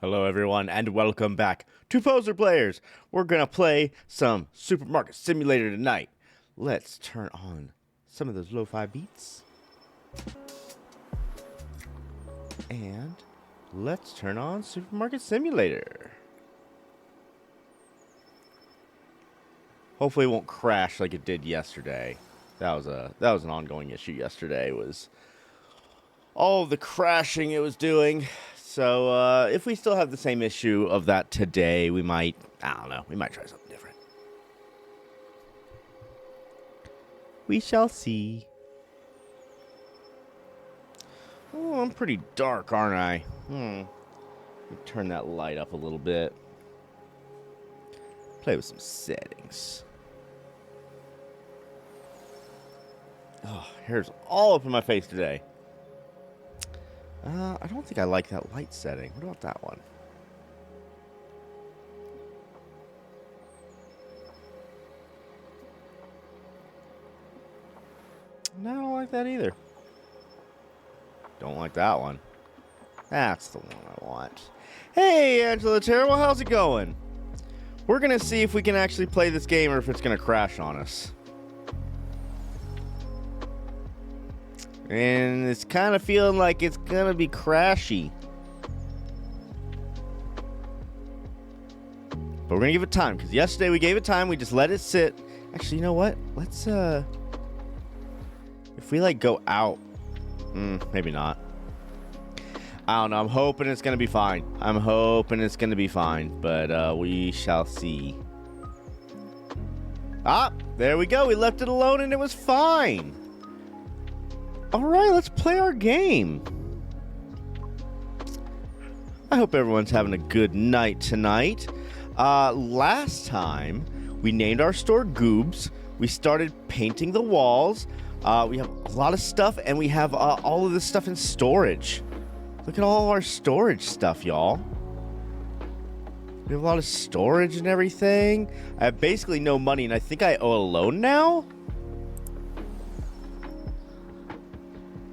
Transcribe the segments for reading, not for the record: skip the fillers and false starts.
Hello everyone and welcome back to Poser Players. We're gonna play some Supermarket Simulator tonight. Let's turn on some of those lo-fi beats. And let's turn on Supermarket Simulator. Hopefully it won't crash like it did yesterday. That was an ongoing issue yesterday, was all the crashing it was doing. So, if we still have the same issue of that today, we might, I don't know, we might try something different. We shall see. Oh, I'm pretty dark, aren't I? Let me turn that light up a little bit. Play with some settings. Oh, hair's all up in my face today. I don't think I like that light setting. What about that one? No, I don't like that either. Don't like that one. That's the one I want. Hey, Angela Terrible, how's it going? We're going to see if we can actually play this game or if it's going to crash on us. And it's kind of feeling like it's going to be crashy. But we're going to give it time, because yesterday we gave it time. We just let it sit. Actually, you know what? Let's, if we, like, go out. Maybe not. I don't know. I'm hoping it's going to be fine. I'm hoping it's going to be fine. But, we shall see. Ah, there we go. We left it alone and it was fine. Alright, let's play our game. I hope everyone's having a good night tonight. Last time, we named our store Goobz. We started painting the walls. We have a lot of stuff, and we have all of this stuff in storage. Look at all our storage stuff, y'all. We have a lot of storage and everything. I have basically no money, and I think I owe a loan now?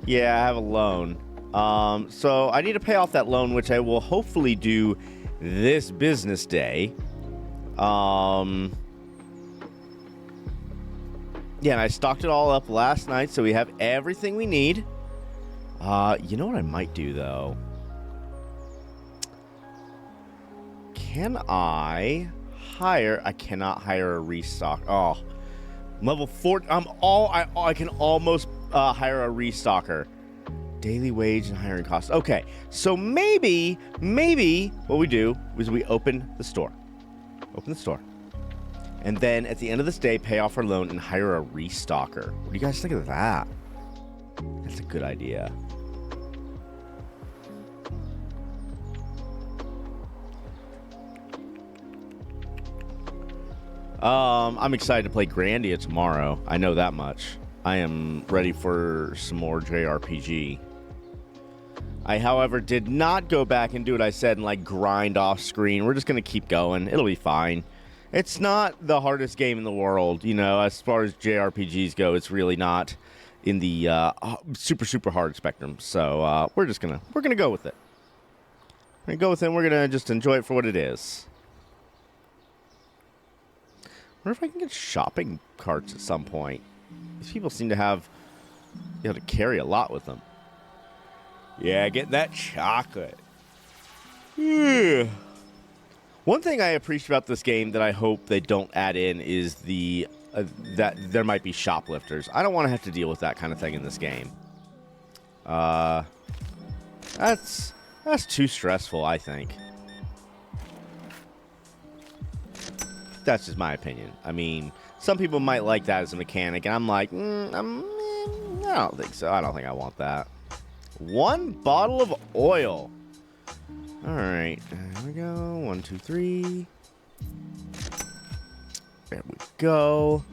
Yeah, I have a loan. So I need to pay off that loan, which I will hopefully do this business day. Yeah, and I stocked it all up last night, so we have everything we need. You know what I might do, though? Can I hire... I cannot hire a restock. Oh, level 4... I can almost... hire a restocker. Daily wage and hiring costs. Okay, so maybe what we do is we open the store. Open the store. And then at the end of this day, pay off our loan and hire a restocker. What do you guys think of that? That's a good idea. I'm excited to play Grandia tomorrow. I know that much. I am ready for some more JRPG. I, however, did not go back and do what I said and, like, grind off screen. We're just going to keep going. It'll be fine. It's not the hardest game in the world, you know, as far as JRPGs go. It's really not in the super hard spectrum. So, we're going to go with it. We're going to go with it and we're going to just enjoy it for what it is. I wonder if I can get shopping carts at some point. These people seem to be able to carry a lot with them. Yeah, get that chocolate. Yeah. One thing I appreciate about this game that I hope they don't add in is that there might be shoplifters. I don't want to have to deal with that kind of thing in this game. That's too stressful, I think. That's just my opinion. I mean, some people might like that as a mechanic, and I'm like, I don't think so. I don't think I want that. 1 bottle of oil. All right, there we go. 1, 2, 3. There we go.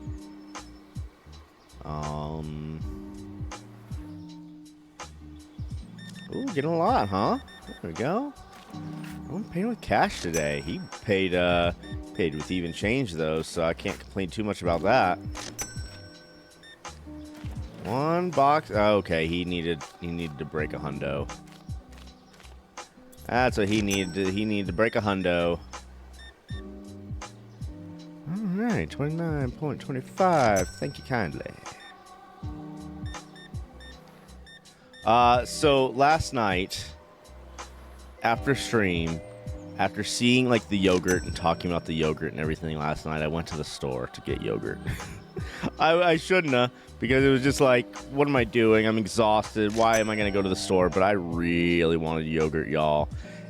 Ooh, getting a lot, huh? There we go. I'm paying with cash today. He paid with even change though, so I can't complain too much about that. 1 box. Oh, okay, he needed to break a hundo. That's what he needed. He needed to break a hundo. All right, 29.25. Thank you kindly. So last night, after stream, after seeing like the yogurt and talking about the yogurt and everything last night, I went to the store to get yogurt. I shouldn't have, because it was just like, what am I doing? I'm exhausted. Why am I going to go to the store? But I really wanted yogurt, y'all.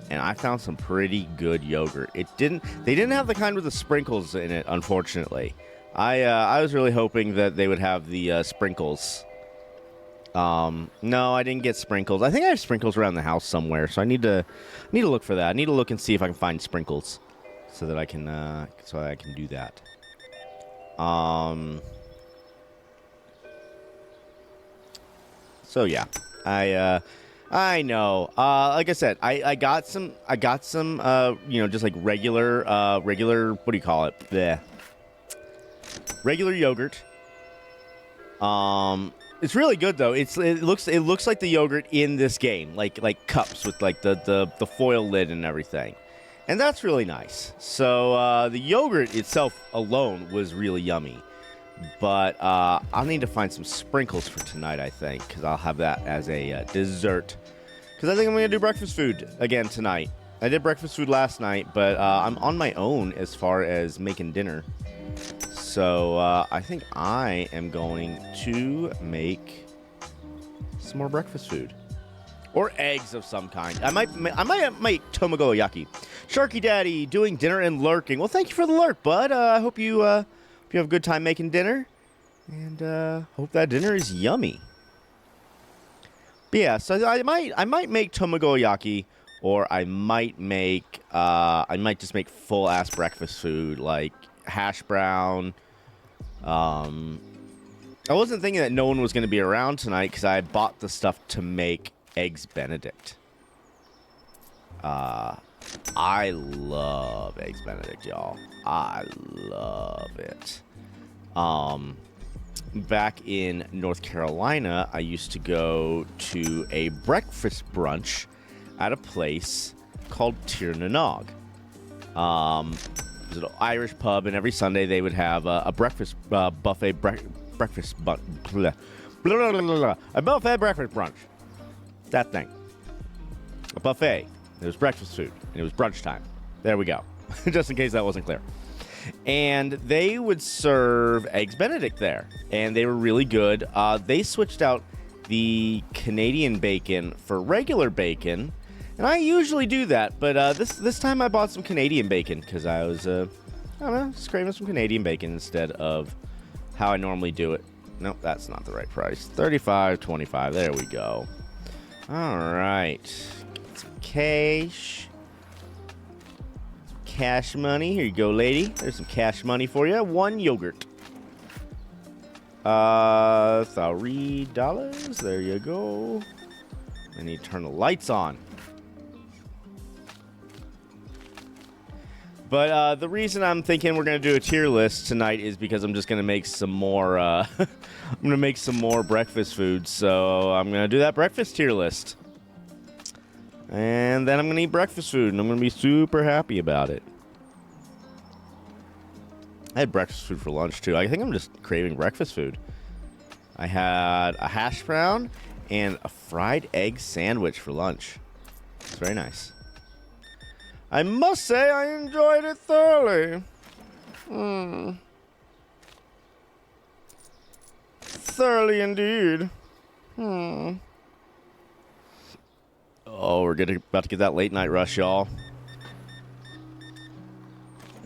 And I found some pretty good yogurt. They didn't have the kind with the sprinkles in it, unfortunately. I was really hoping that they would have the sprinkles. No, I didn't get sprinkles. I think I have sprinkles around the house somewhere, so I need to look for that. I need to look and see if I can find sprinkles, so that I can do that. So yeah, I know. Like I said, I got some, just like regular, what do you call it? Bleh. Regular yogurt. It's really good though. It looks like the yogurt in this game, like cups with like the foil lid and everything, and that's really nice. So the yogurt itself alone was really yummy, but I'll need to find some sprinkles for tonight, I think, because I'll have that as a dessert. Because I think I'm gonna do breakfast food again tonight. I did breakfast food last night, but I'm on my own as far as making dinner. So I think I am going to make some more breakfast food, or eggs of some kind. I might make tomagoyaki. Sharky Daddy doing dinner and lurking. Well, thank you for the lurk, bud. I hope you have a good time making dinner, and hope that dinner is yummy. But yeah, so I might make tomagoyaki, or I might just make full ass breakfast food like hash brown. I wasn't thinking that no one was going to be around tonight because I bought the stuff to make eggs Benedict. I love eggs Benedict, y'all. I love it. Back in North Carolina, I used to go to a breakfast brunch at a place called Tir na Nog. It was an Irish pub, and every Sunday they would have a breakfast buffet, a buffet breakfast brunch. That thing. A buffet. It was breakfast food, and it was brunch time. There we go. Just in case that wasn't clear. And they would serve eggs Benedict there, and they were really good. They switched out the Canadian bacon for regular bacon. And I usually do that, but this time I bought some Canadian bacon because I was, I don't know, just craving some Canadian bacon instead of how I normally do it. Nope, that's not the right price. $35.25. There we go. All right. Get some cash. Some cash money. Here you go, lady. There's some cash money for you. 1 yogurt. $3. There you go. I need to turn the lights on. But the reason I'm thinking we're going to do a tier list tonight is because I'm just going to make some more, I'm going to make some more breakfast food. So I'm going to do that breakfast tier list. And then I'm going to eat breakfast food, and I'm going to be super happy about it. I had breakfast food for lunch, too. I think I'm just craving breakfast food. I had a hash brown and a fried egg sandwich for lunch. It's very nice. I must say I enjoyed it thoroughly. Thoroughly indeed. Oh, we're about to get that late night rush, y'all.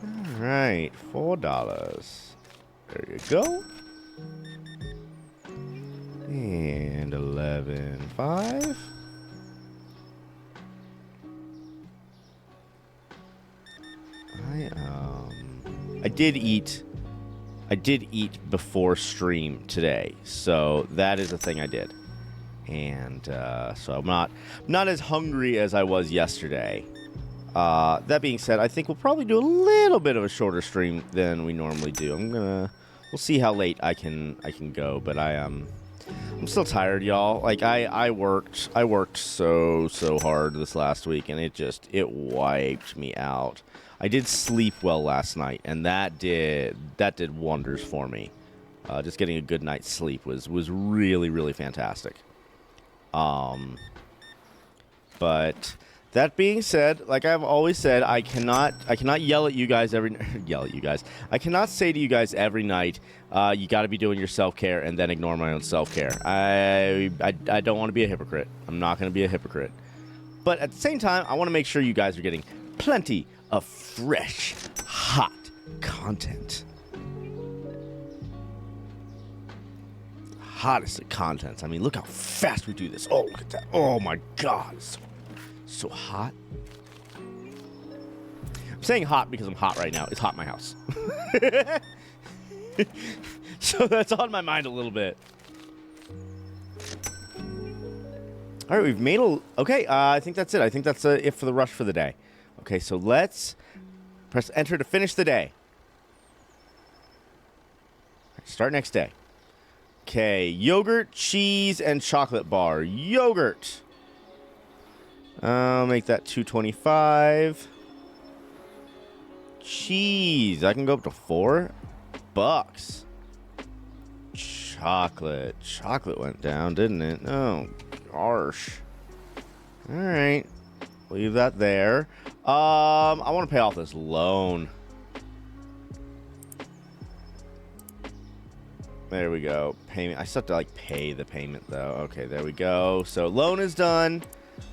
All right, $4. There you go. And 11.5. I did eat before stream today, so that is a thing I did, and so I'm not as hungry as I was yesterday. That being said, I think we'll probably do a little bit of a shorter stream than we normally do. We'll see how late I can go, but I'm still tired, y'all. Like, I worked so hard this last week, and it wiped me out. I did sleep well last night, and that did wonders for me. Just getting a good night's sleep was really, really fantastic. But that being said, like I've always said, I cannot yell at you guys I cannot say to you guys every night, you got to be doing your self-care and then ignore my own self-care. I don't want to be a hypocrite. I'm not going to be a hypocrite. But at the same time, I want to make sure you guys are getting plenty of fresh, hot content. Hottest of contents. I mean, look how fast we do this. Oh, look at that. Oh my God. It's so hot. I'm saying hot because I'm hot right now. It's hot in my house. So that's on my mind a little bit. All right, we've made a... Okay, I think that's it. I think that's it for the rush for the day. Okay, so let's press enter to finish the day. Start next day. Okay, yogurt, cheese, and chocolate bar. Yogurt. I'll make that $2.25. Cheese. I can go up to $4. Chocolate. Chocolate went down, didn't it? Oh, gosh. All right. Leave that there. I want to pay off this loan. There we go. Payment. I still have to, like, pay the payment, though. Okay, there we go. So, loan is done.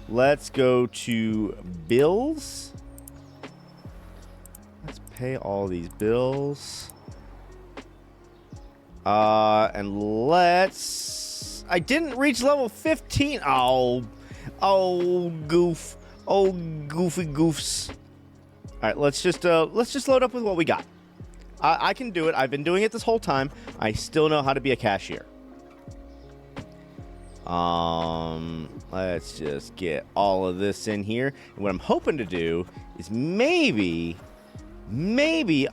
Let's go to bills. Let's pay all these bills. And let's... I didn't reach level 15. Oh, goof. Oh, goofy goofs. All right, let's just load up with what we got. I can do it. I've been doing it this whole time. I still know how to be a cashier. Let's just get all of this in here. And what I'm hoping to do is maybe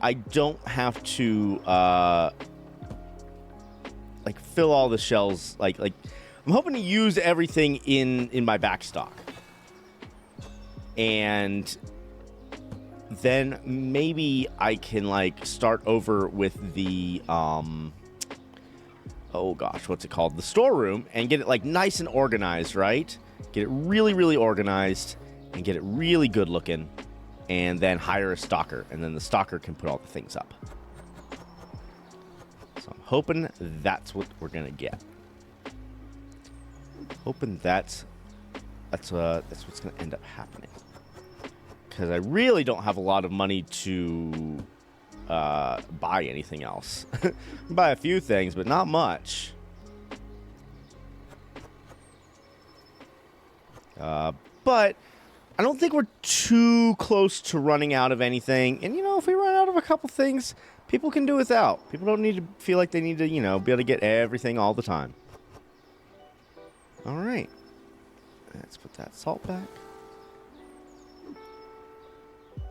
I don't have to, like, fill all the shells. Like, I'm hoping to use everything in my back stock. And then maybe I can, like, start over with the, oh gosh, what's it called? The storeroom, and get it, like, nice and organized, right? Get it really, really organized and get it really good looking, and then hire a stalker, and then the stalker can put all the things up. So I'm hoping that's what we're gonna get. Hoping that's what's gonna end up happening. Because I really don't have a lot of money to buy anything else. Buy a few things, but not much. But I don't think we're too close to running out of anything. And, you know, if we run out of a couple things, people can do without. People don't need to feel like they need to, you know, be able to get everything all the time. All right. Let's put that salt back.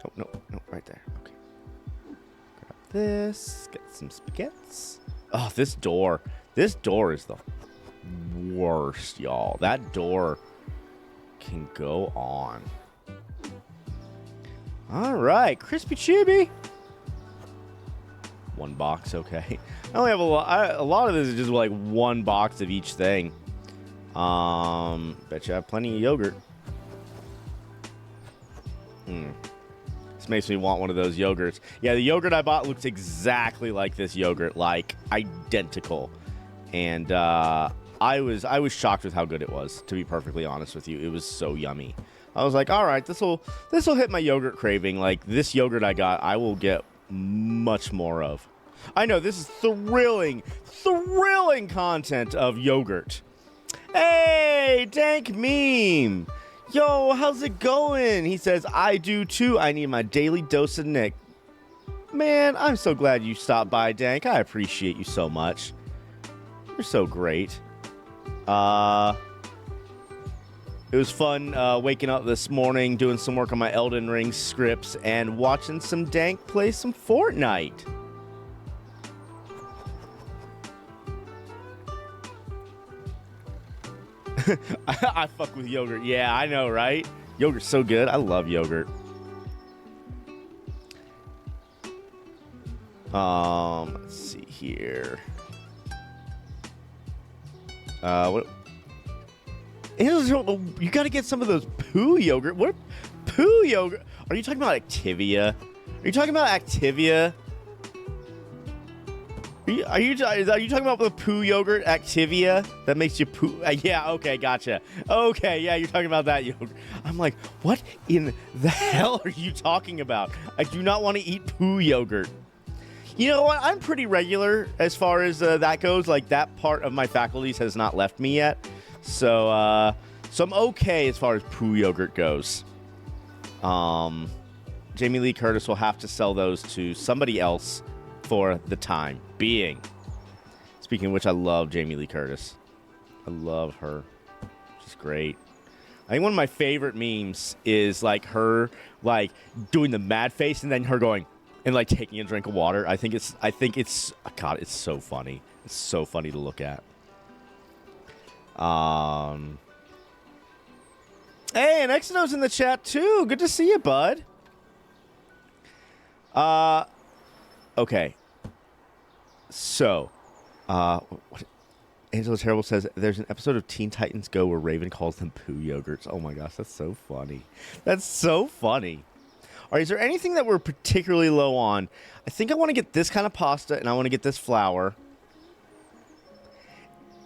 Oh, no, right there. Okay. Grab this. Get some spaghettis. Oh, this door. This door is the worst, y'all. That door can go on. All right. Crispy Chibi. One box, okay. I only have a lot of this is just like one box of each thing. Bet you have plenty of yogurt. This makes me want one of those yogurts. Yeah, the yogurt I bought looks exactly like this yogurt, like identical. And I was shocked with how good it was, to be perfectly honest with you. It was so yummy. I was like, all right, this'll hit my yogurt craving. Like, this yogurt I got, I will get much more of. I know, this is thrilling content of yogurt. Hey, Dank Meme. Yo, how's it going? He says, I do too. I need my daily dose of Nick. Man, I'm so glad you stopped by, Dank. I appreciate you so much. You're so great. It was fun waking up this morning, doing some work on my Elden Ring scripts, and watching some Dank play some Fortnite. I fuck with yogurt. Yeah, I know, right? Yogurt's so good. I love yogurt. Let's see here. What? You got to get some of those poo yogurt. What? Poo yogurt? Are you talking about Activia? Are you talking about Activia? Are you talking about the poo yogurt Activia that makes you poo? Yeah, okay, gotcha. Okay, yeah, you're talking about that yogurt. I'm like, what in the hell are you talking about? I do not want to eat poo yogurt. You know what? I'm pretty regular as far as that goes. Like, that part of my faculties has not left me yet. So I'm okay as far as poo yogurt goes. Jamie Lee Curtis will have to sell those to somebody else for the time being. Speaking of which, I love Jamie Lee Curtis. I love her. She's great. I think one of my favorite memes is like her like doing the mad face and then her going and like taking a drink of water. I think it's God, it's so funny. It's so funny to look at. Hey, and Exodo's in the chat too. Good to see you, bud. Okay. So, what? Angela Terrible says there's an episode of Teen Titans Go where Raven calls them poo yogurts. Oh my gosh, that's so funny. That's so funny. All right, is there anything that we're particularly low on? I think I want to get this kind of pasta, and I want to get this flour.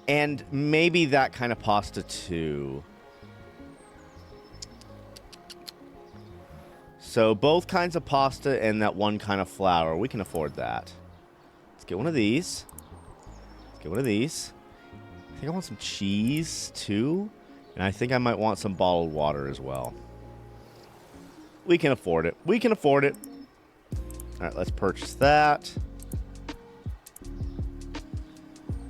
And maybe that kind of pasta, too. So both kinds of pasta and that one kind of flour. We can afford that. Let's get one of these. Let's get one of these. I think I want some cheese, too. And I think I might want some bottled water as well. We can afford it. We can afford it. All right, let's purchase that.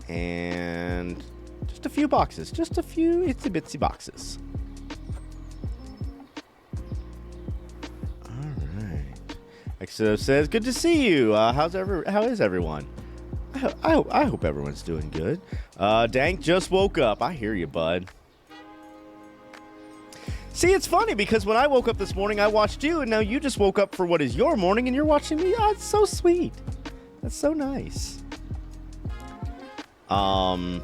And just a few boxes. Just a few itsy bitsy boxes. All right. Exo says, good to see you. How is everyone? I hope everyone's doing good. Dank just woke up. I hear you, bud. See, it's funny because when I woke up this morning, I watched you, and now you just woke up for what is your morning, and you're watching me. Oh, it's so sweet. That's so nice. All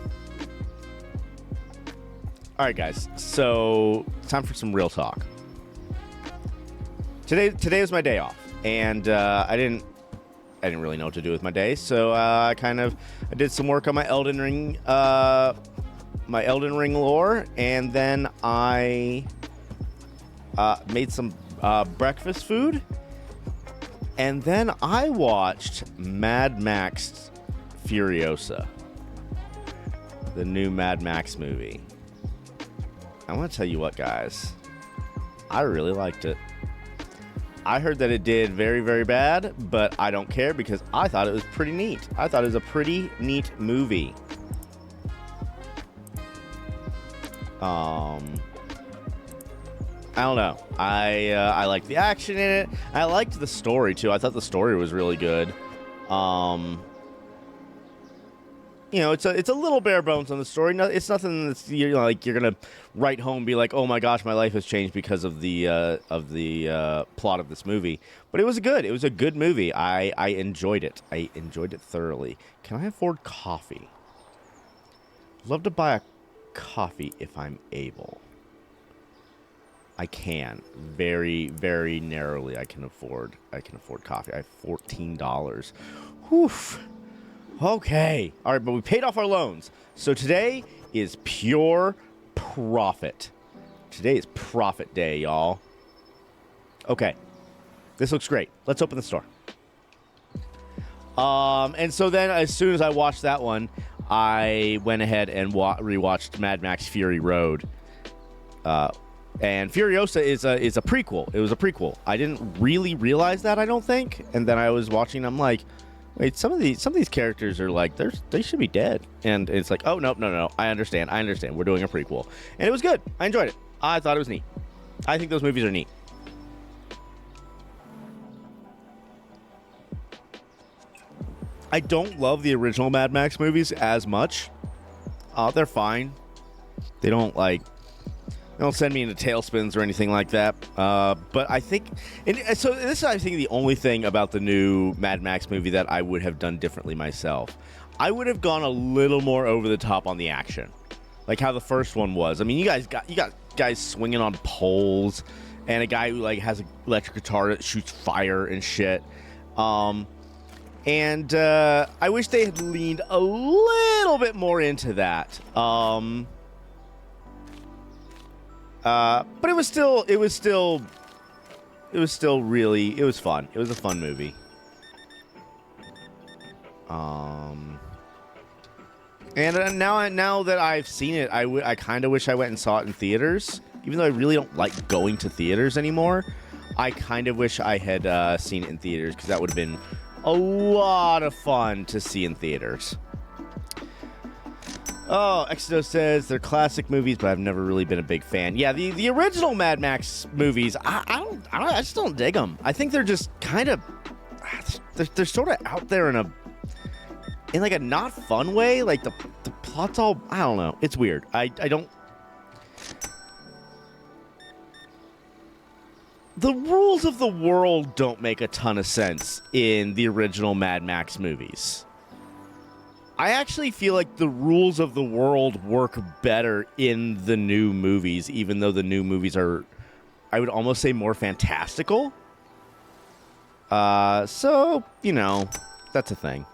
right, guys. So, time for some real talk. Today was my day off, and I didn't really know what to do with my day, so I did some work on my Elden Ring lore, and then I made some breakfast food, and then I watched Mad Max Furiosa, the new Mad Max movie. I want to tell you what, guys, I really liked it. I heard that it did very, very bad, but I don't care because I thought it was pretty neat. I thought it was a pretty neat movie. I don't know. I liked the action in it. I liked the story too. I thought the story was really good. You know, it's a little bare bones on the story. No, it's nothing that's you're gonna write home and be like, oh my gosh, my life has changed because of the plot of this movie. But it was a good movie. I enjoyed it. I enjoyed it thoroughly. Can I afford coffee? Love to buy a coffee if I'm able. I can. Very, very narrowly I can afford coffee. I have $14. Whew. Okay. All right, but we paid off our loans. So today is pure profit. Today is profit day, y'all. Okay. This looks great. Let's open the store. And so then as soon as I watched that one, I went ahead and rewatched Mad Max Fury Road. And Furiosa is a prequel. It was a prequel. I didn't really realize that, I don't think. And then I was watching, I'm like, wait, some of these characters are like, they should be dead. And it's like, oh, no. I understand. We're doing a prequel. And it was good. I enjoyed it. I thought it was neat. I think those movies are neat. I don't love the original Mad Max movies as much. They're fine. They don't send me into tailspins or anything like that. But I think, and so this is, I think, the only thing about the new Mad Max movie that I would have done differently myself. I would have gone a little more over the top on the action, like how the first one was. I mean, you got guys swinging on poles, and a guy who like has an electric guitar that shoots fire and shit. And I wish they had leaned a little bit more into that. But it was still really, it was fun. It was a fun movie. And now that I've seen it, I kind of wish I went and saw it in theaters. Even though I really don't like going to theaters anymore, I kind of wish I had seen it in theaters, because that would have been a lot of fun to see in theaters. Oh, Exodo says they're classic movies, but I've never really been a big fan. Yeah, the original Mad Max movies, I just don't dig them. I think they're just kind of, they're sort of out there in like a not fun way. Like the plot's all, I don't know. It's weird. I don't. The rules of the world don't make a ton of sense in the original Mad Max movies. I actually feel like the rules of the world work better in the new movies, even though the new movies are, I would almost say, more fantastical. So, you know, that's a thing.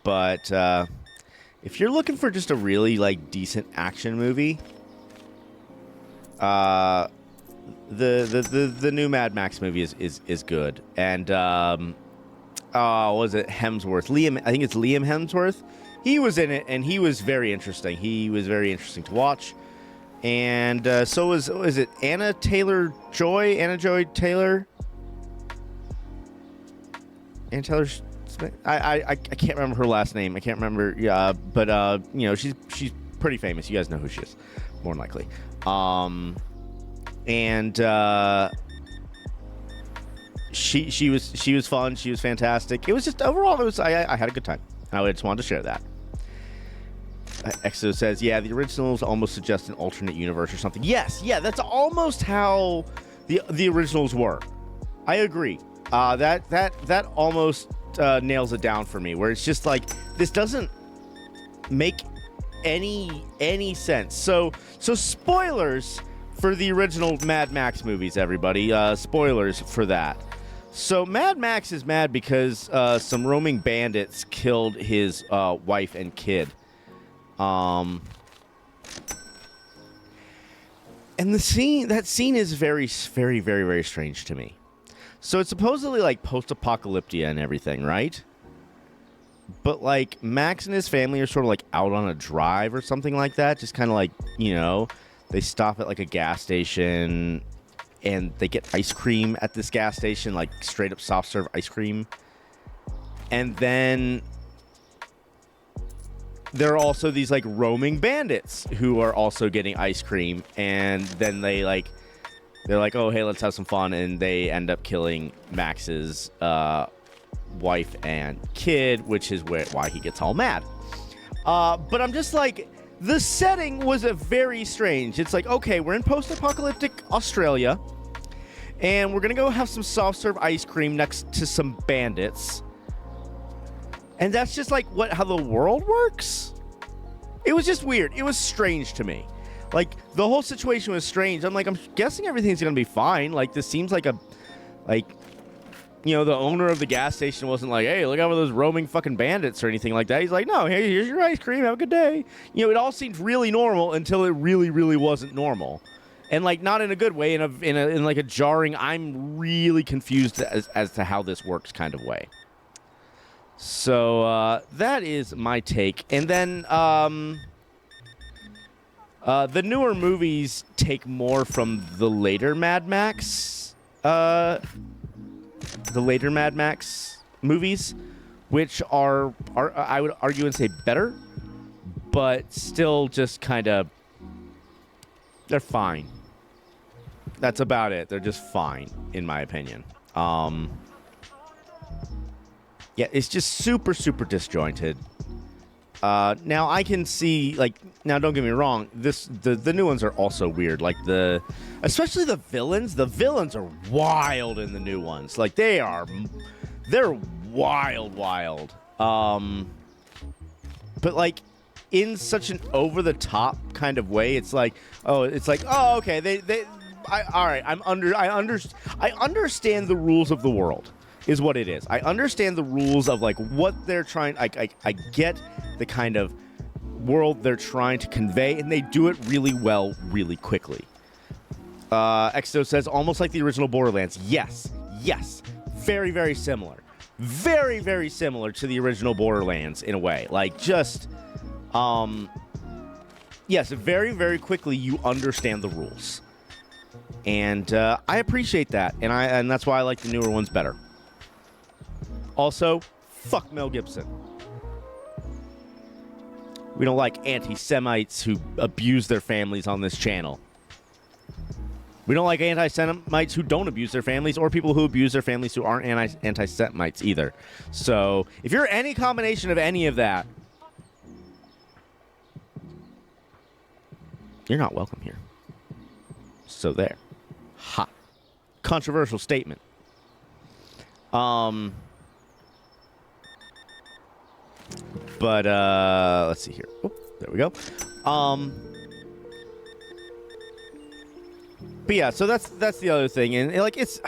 But if you're looking for just a really like decent action movie, the new Mad Max movie is good. And what was it, Hemsworth? I think it's Liam Hemsworth. He was in it, and he was very interesting. He was very interesting to watch. And so is it Anna Taylor-Joy? Anna Joy Taylor? Anna Taylor Smith? I can't remember her last name. I can't remember. Yeah, but you know, she's pretty famous. You guys know who she is, more than likely. And she was fun. She was fantastic. It was just overall, I had a good time. I just wanted to share that. Exo says, yeah, the originals almost suggest an alternate universe or something. Yes, yeah, that's almost how the originals were. I agree. That almost nails it down for me, where it's just like, this doesn't make any sense. So spoilers for the original Mad Max movies, everybody. Spoilers for that. So Mad Max is mad because some roaming bandits killed his wife and kid. And that scene is very, very, very, very strange to me. So it's supposedly like post-apocalyptia and everything, right? But like Max and his family are sort of like out on a drive or something like that. Just kind of like, you know, they stop at like a gas station and they get ice cream at this gas station, like straight up soft serve ice cream. And then there are also these like roaming bandits who are also getting ice cream, and then they're like, oh, hey, let's have some fun, and they end up killing Max's wife and kid, which is why he gets all mad. But I'm just like, the setting was very strange. It's like, okay, we're in post-apocalyptic Australia, and we're gonna go have some soft-serve ice cream next to some bandits. And that's just like how the world works? It was just weird. It was strange to me. Like, the whole situation was strange. I'm like, I'm guessing everything's gonna be fine. Like, this seems like you know, the owner of the gas station wasn't like, hey, look out for those roaming fucking bandits or anything like that. He's like, no, hey, here's your ice cream. Have a good day. You know, it all seemed really normal until it really, really wasn't normal. And, like, not in a good way, in like a jarring, I'm really confused as to how this works kind of way. So, that is my take. And then, the newer movies take more from the later Mad Max, movies, which are I would argue and say better, but still just kind of, they're fine. That's about it. They're just fine, in my opinion. Yeah, it's just super, super disjointed. Now I can see, like, now don't get me wrong, the new ones are also weird. Like especially the villains. The villains are wild in the new ones. Like they're wild. But like in such an over the top kind of way, it's like, oh, okay, I understand the rules of the world. Is what it is. I understand the rules of like what they're trying. I get the kind of world they're trying to convey, and they do it really well, really quickly. Exo says almost like the original Borderlands. Yes, very, very similar, very, very similar to the original Borderlands in a way. Like just, yes, very, very quickly you understand the rules, and I appreciate that, and that's why I like the newer ones better. Also, fuck Mel Gibson. We don't like anti-Semites who abuse their families on this channel. We don't like anti-Semites who don't abuse their families, or people who abuse their families who aren't anti-Semites either. So, if you're any combination of any of that, you're not welcome here. So there. Ha. Controversial statement. But, let's see here. Oh, there we go. But yeah, so that's the other thing. And, like, it's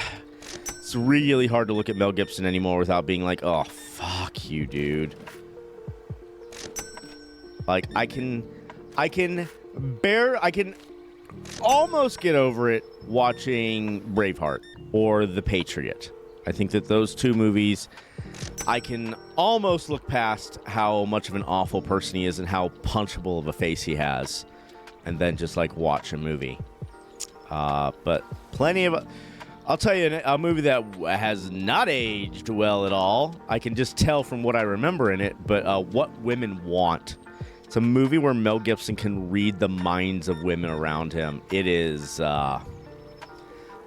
really hard to look at Mel Gibson anymore without being like, oh, fuck you, dude. Like, I can almost get over it watching Braveheart or The Patriot. I think that those two movies, I can almost look past how much of an awful person he is and how punchable of a face he has, and then just like watch a movie. But plenty of, I'll tell you, a movie that has not aged well at all. I can just tell from what I remember in it. But What Women Want. It's a movie where Mel Gibson can read the minds of women around him. It is, I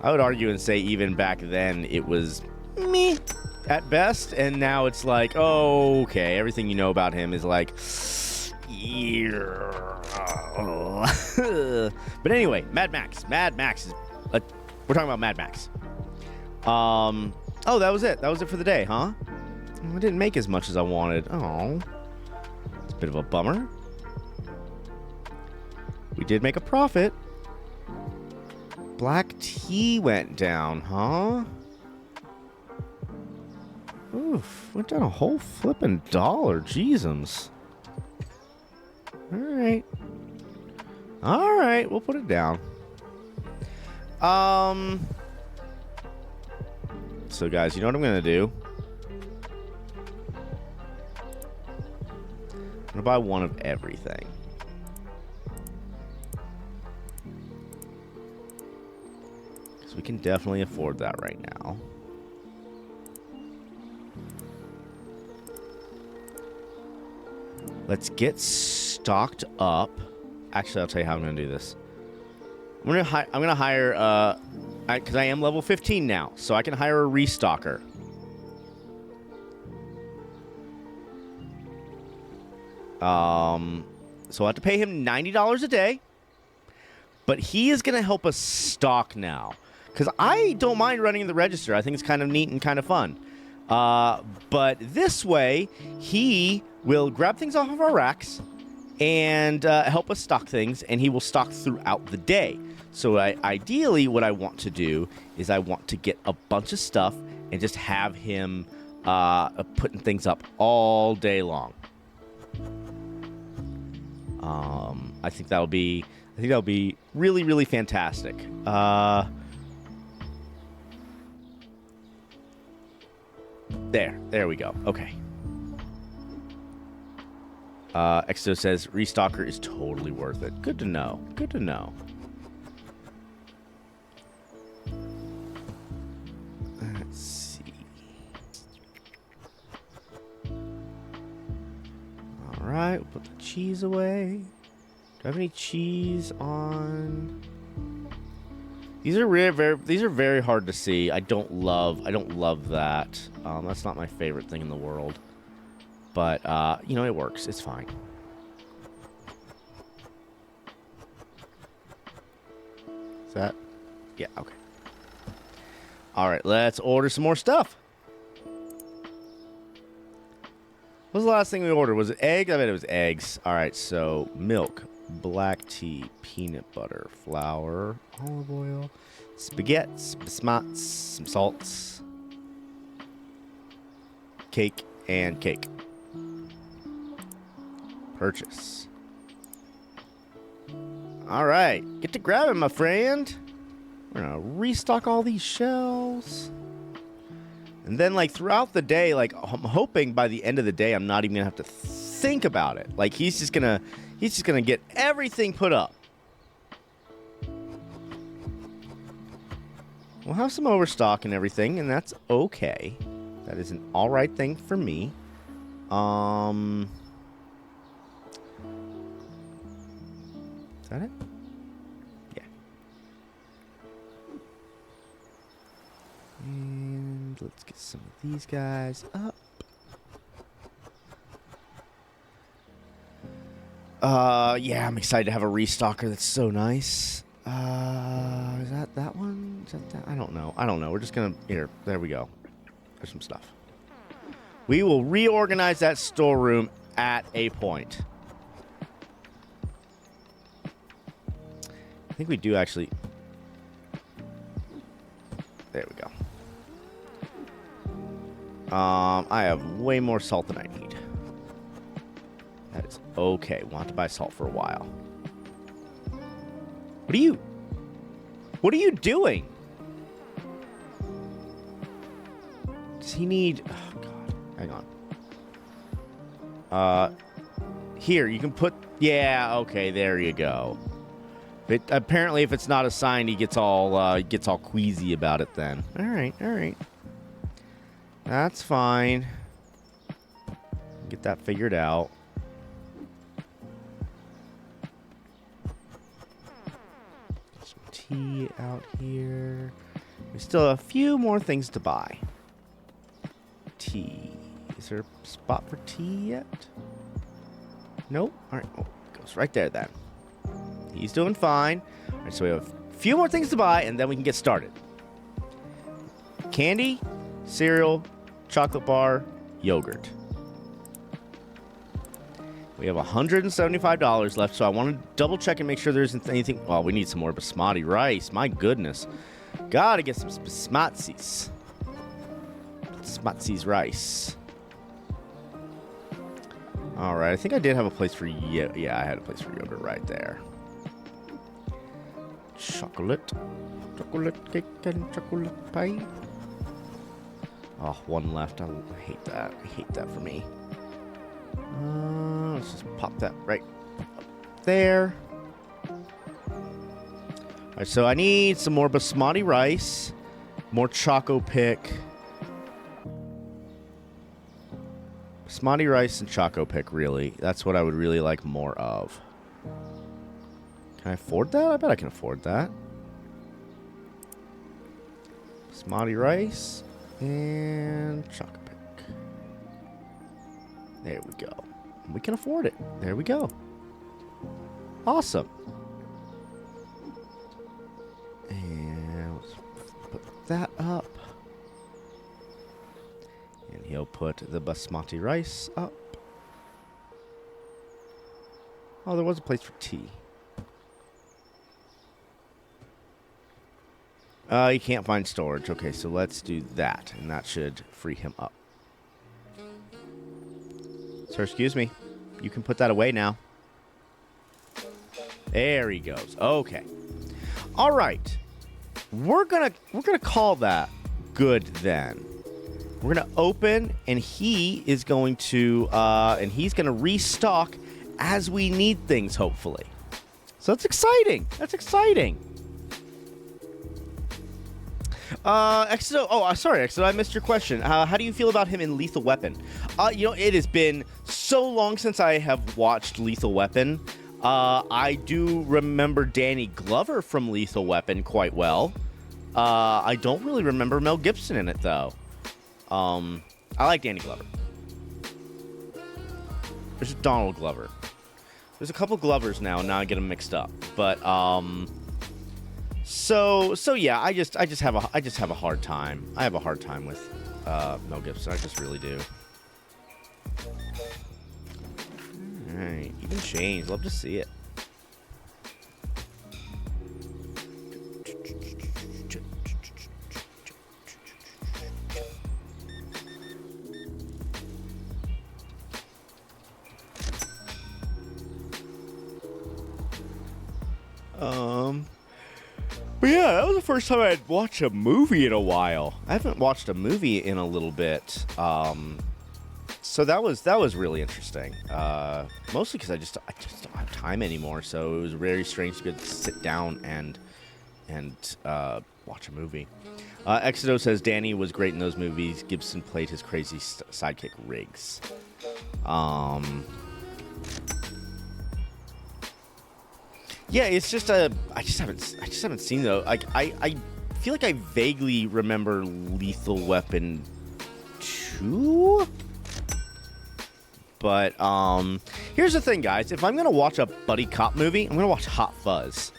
would argue and say even back then it was meh at best, and now it's like, oh, okay, everything you know about him is like, but anyway, Mad Max is, we're talking about Mad Max. Oh, that was it for the day, huh? I didn't make as much as I wanted. Oh, it's a bit of a bummer. We did make a profit. Black tea went down, huh? Oof, went down a whole flippin' $1. Jeezums. Alright. Alright, we'll put it down. So guys, you know what I'm gonna do? I'm gonna buy one of everything. Because we can definitely afford that right now. Let's get stocked up. Actually, I'll tell you how I'm going to do this. I'm going to hire, because I am level 15 now, so I can hire a restocker. So I'll have to pay him $90 a day, but he is going to help us stock now, because I don't mind running the register. I think it's kind of neat and kind of fun. But this way, he will grab things off of our racks and help us stock things, and he will stock throughout the day. So ideally, what I want to do is I want to get a bunch of stuff and just have him putting things up all day long. I think that'll be really, really fantastic. There we go. Okay. Exo says restocker is totally worth it. Good to know. Good to know. Let's see. All right, we'll put the cheese away. Do I have any cheese on? These are very hard to see. I don't love that. That's not my favorite thing in the world. But you know, it works. It's fine. Is that? Yeah, okay. All right, let's order some more stuff. What was the last thing we ordered? Was it eggs? I bet it was eggs. All right, so milk, black tea, peanut butter, flour, olive oil, spaghetti, bismuts, some salts, cake, and cake. Purchase. All right, get to grabbing, my friend. We're gonna restock all these shelves. And then, like, throughout the day, like, I'm hoping by the end of the day, I'm not even gonna have to think about it. Like, he's just gonna get everything put up. We'll have some overstock and everything, and that's okay. That is an all right thing for me. Is that it? Yeah. And let's get some of these guys up. Yeah, I'm excited to have a restocker. That's so nice. Is that one? Is that? I don't know. We're just gonna here. There we go. There's some stuff. We will reorganize that storeroom at a point. I think we do actually. There we go. I have way more salt than I need. That is okay. Want to buy salt for a while. What are you doing? Does he need... Oh, God. Hang on. Here, you can put... Yeah, okay, there you go. Apparently, if it's not assigned, he gets all queasy about it then. All right. That's fine. Get that figured out. Some tea out here. We still have a few more things to buy. Tea. Is there a spot for tea yet? Nope. All right. Oh, it goes right there then. He's doing fine. All right, so we have a few more things to buy, and then we can get started. Candy, cereal, chocolate bar, yogurt. We have $175 left, so I want to double check and make sure there isn't anything. Well, we need some more basmati rice. My goodness. Gotta get some basmatis. Basmati's rice. All right, I think I did have a place for yeah, I had a place for yogurt right there. Chocolate cake and chocolate pie. Oh, one left. I hate that. I hate that for me. Let's just pop that right up there. All right, so I need some more basmati rice, more Choco Pick. Basmati rice and Choco Pick, really. That's what I would really like more of. Can I afford that? I bet I can afford that. Basmati rice and Choco Pick. There we go. We can afford it. There we go. Awesome. And let's put that up. And he'll put the basmati rice up. Oh, there was a place for tea. You can't find storage. Okay, so let's do that. And that should free him up. Sir, excuse me. You can put that away now. There he goes. Okay. All right. We're gonna call that good then. We're gonna open, and he is going to restock as we need things, hopefully. So that's exciting. That's exciting. Exo. Oh, sorry, Exo. I missed your question. How do you feel about him in Lethal Weapon? It has been so long since I have watched Lethal Weapon. I do remember Danny Glover from Lethal Weapon quite well. I don't really remember Mel Gibson in it, though. I like Danny Glover. There's Donald Glover. There's a couple Glovers now, and now I get them mixed up. But so yeah, I just have a hard time. I have a hard time with Mel Gibson. I just really do. All right, even change. Love to see it. But yeah, that was the first time I'd watched a movie in a while. I haven't watched a movie in a little bit. So that was really interesting. Mostly because I just don't have time anymore. So it was very strange to get to sit down and watch a movie. Exodo says Danny was great in those movies. Gibson played his crazy sidekick Riggs. Yeah, it's just I just haven't seen though. Like I feel like I vaguely remember Lethal Weapon 2. But here's the thing, guys. If I'm gonna watch a buddy cop movie, I'm gonna watch Hot Fuzz,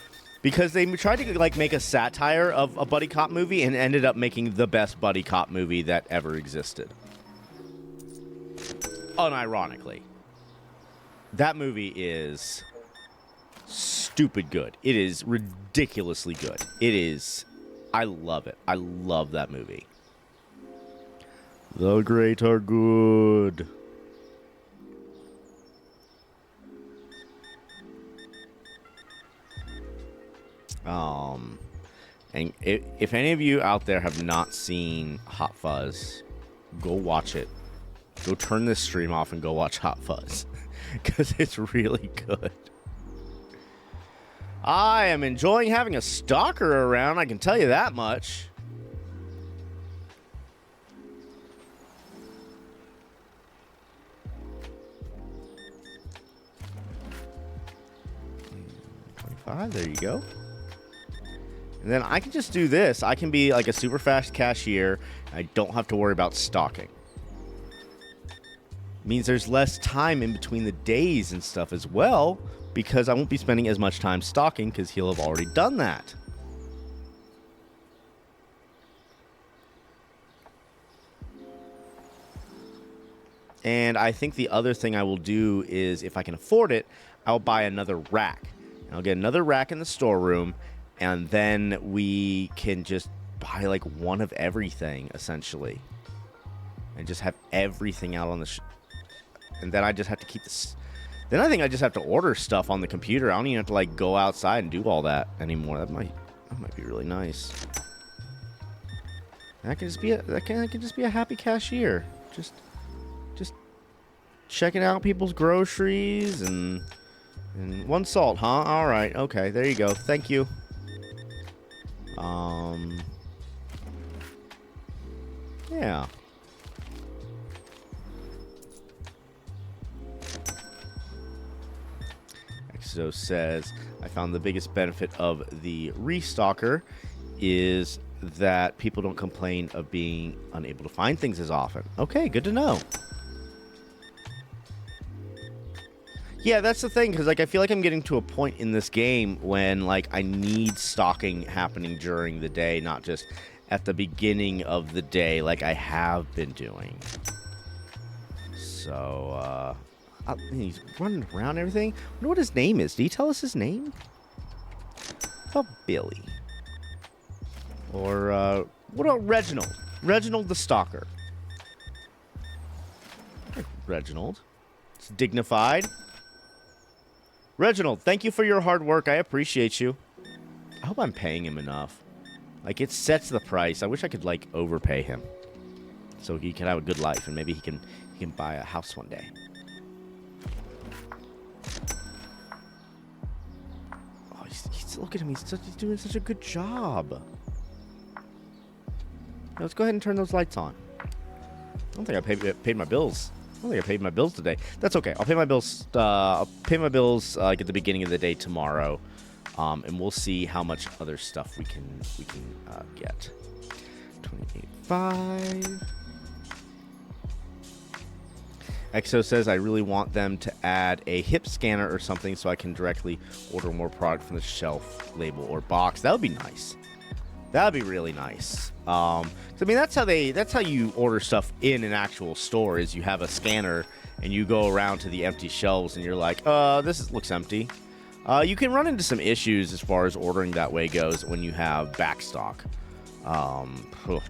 because they tried to like make a satire of a buddy cop movie and ended up making the best buddy cop movie that ever existed. Unironically, that movie is stupid good. It is ridiculously good. It is. I love it. I love that movie. The great are good. And if any of you out there have not seen Hot Fuzz, go watch it. Go turn this stream off and go watch Hot Fuzz, because it's really good. I am enjoying having a stalker around, I can tell you that much. There you go. And then I can just do this. I can be like a super fast cashier. I don't have to worry about stalking. Means there's less time in between the days and stuff as well, because I won't be spending as much time stalking because he'll have already done that. And I think the other thing I will do is, if I can afford it, I'll buy another rack. And I'll get another rack in the storeroom, and then we can just buy like one of everything, essentially. And just have everything out on the... and then I just have to keep this... Then I think I just have to order stuff on the computer. I don't even have to like go outside and do all that anymore. That might be really nice. That can just be a happy cashier. Just checking out people's groceries and one salt, huh? All right, okay, there you go. Thank you. Yeah. Exo says, I found the biggest benefit of the Restalker is that people don't complain of being unable to find things as often. Okay, good to know. Yeah, that's the thing, because like I feel like I'm getting to a point in this game when like I need stalking happening during the day, not just at the beginning of the day like I have been doing. So, he's running around and everything. I wonder what his name is. Did he tell us his name? Oh, Billy. Or, what about Reginald? Reginald the Stalker. Reginald. It's dignified. Reginald, thank you for your hard work. I appreciate you. I hope I'm paying him enough. Like, it sets the price. I wish I could, like, overpay him, so he can have a good life, and maybe he can buy a house one day. Oh, he's look at him. He's doing such a good job. Now, let's go ahead and turn those lights on. I don't think I paid my bills I don't think I paid my bills today. That's okay. I'll pay my bills. Like at the beginning of the day tomorrow, and we'll see how much other stuff we can get. 28.5. Exo says I really want them to add a hip scanner or something so I can directly order more product from the shelf, label, or box. That would be nice. That would be really nice. I mean, that's how you order stuff in an actual store. Is you have a scanner and you go around to the empty shelves and you're like, looks empty. You can run into some issues as far as ordering that way goes when you have back stock.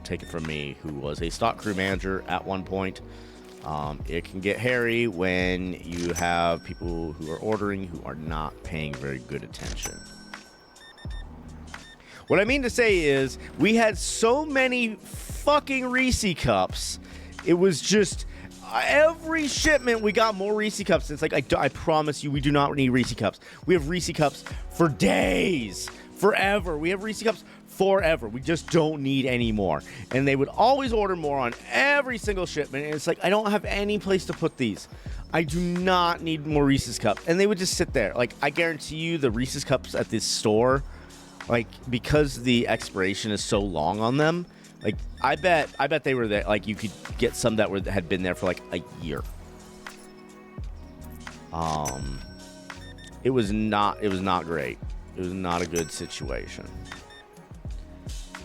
Take it from me, who was a stock crew manager at one point. It can get hairy when you have people who are ordering who are not paying very good attention. What I mean to say is, we had so many fucking Reese cups. It was just every shipment we got more Reese cups. It's like, I promise you, we do not need Reese cups. We have Reese cups for days, forever. We have Reese cups forever. We just don't need any more. And they would always order more on every single shipment. And it's like, I don't have any place to put these. I do not need more Reese's cups. And they would just sit there. Like, I guarantee you the Reese's cups at this store, like, because the expiration is so long on them, like, I bet they were there. Like, you could get some that had been there for like a year. It was not great. It was not a good situation.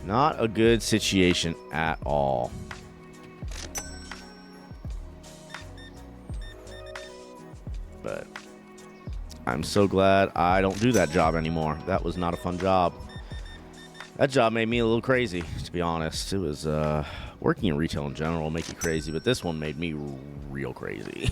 Not a good situation at all. But I'm so glad I don't do that job anymore. That was not a fun job. That job made me a little crazy, to be honest. It was, working in retail in general will make you crazy, but this one made me real crazy.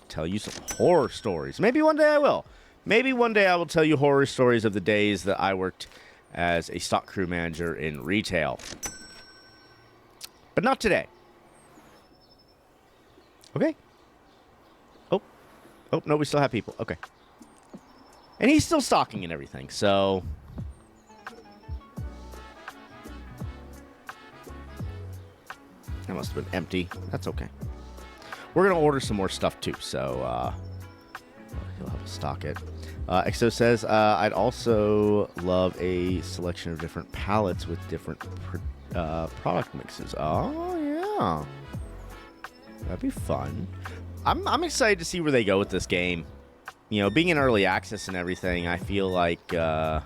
Tell you some horror stories. Maybe one day I will. Maybe one day I will tell you horror stories of the days that I worked as a stock crew manager in retail. But not today. Okay. Oh, no, we still have people. Okay. And he's still stocking and everything, so... That must have been empty. That's okay. We're going to order some more stuff, too, so... he'll help us stock it. Exo says, I'd also love a selection of different palettes with different product mixes. Oh, yeah. That'd be fun. I'm excited to see where they go with this game. You know, being in early access and everything, I feel like... I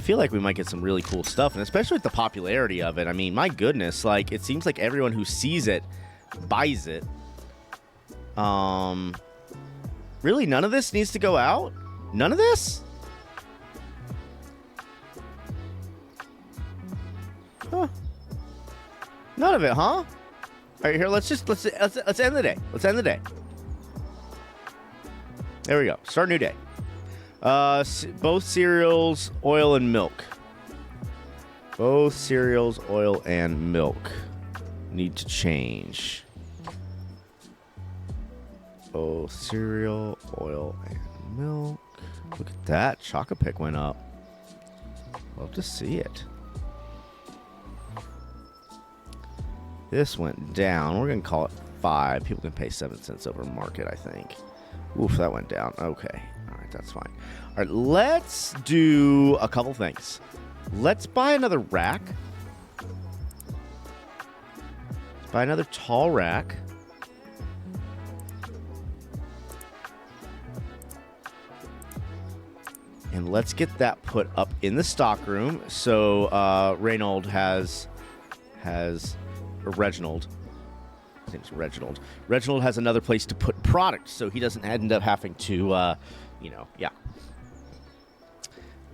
feel like we might get some really cool stuff, and especially with the popularity of it. I mean, my goodness, like, it seems like everyone who sees it buys it. Really, none of this needs to go out? None of this? Huh. None of it, huh? All right, here, let's end the day. Let's end the day. There we go. Start a new day. Both cereals, oil, and milk. Both cereals, oil, and milk need to change. Both cereal, oil, and milk. Look at that. Chocolate Pick went up. Love to see it. This went down. We're going to call it 5. People can pay 7 cents over market, I think. Oof, that went down. Okay. All right, that's fine. All right, let's do a couple things. Let's buy another rack. Let's buy another tall rack. And let's get that put up in the stock room. So Reginald his name's Reginald. Reginald has another place to put product, so he doesn't end up having to,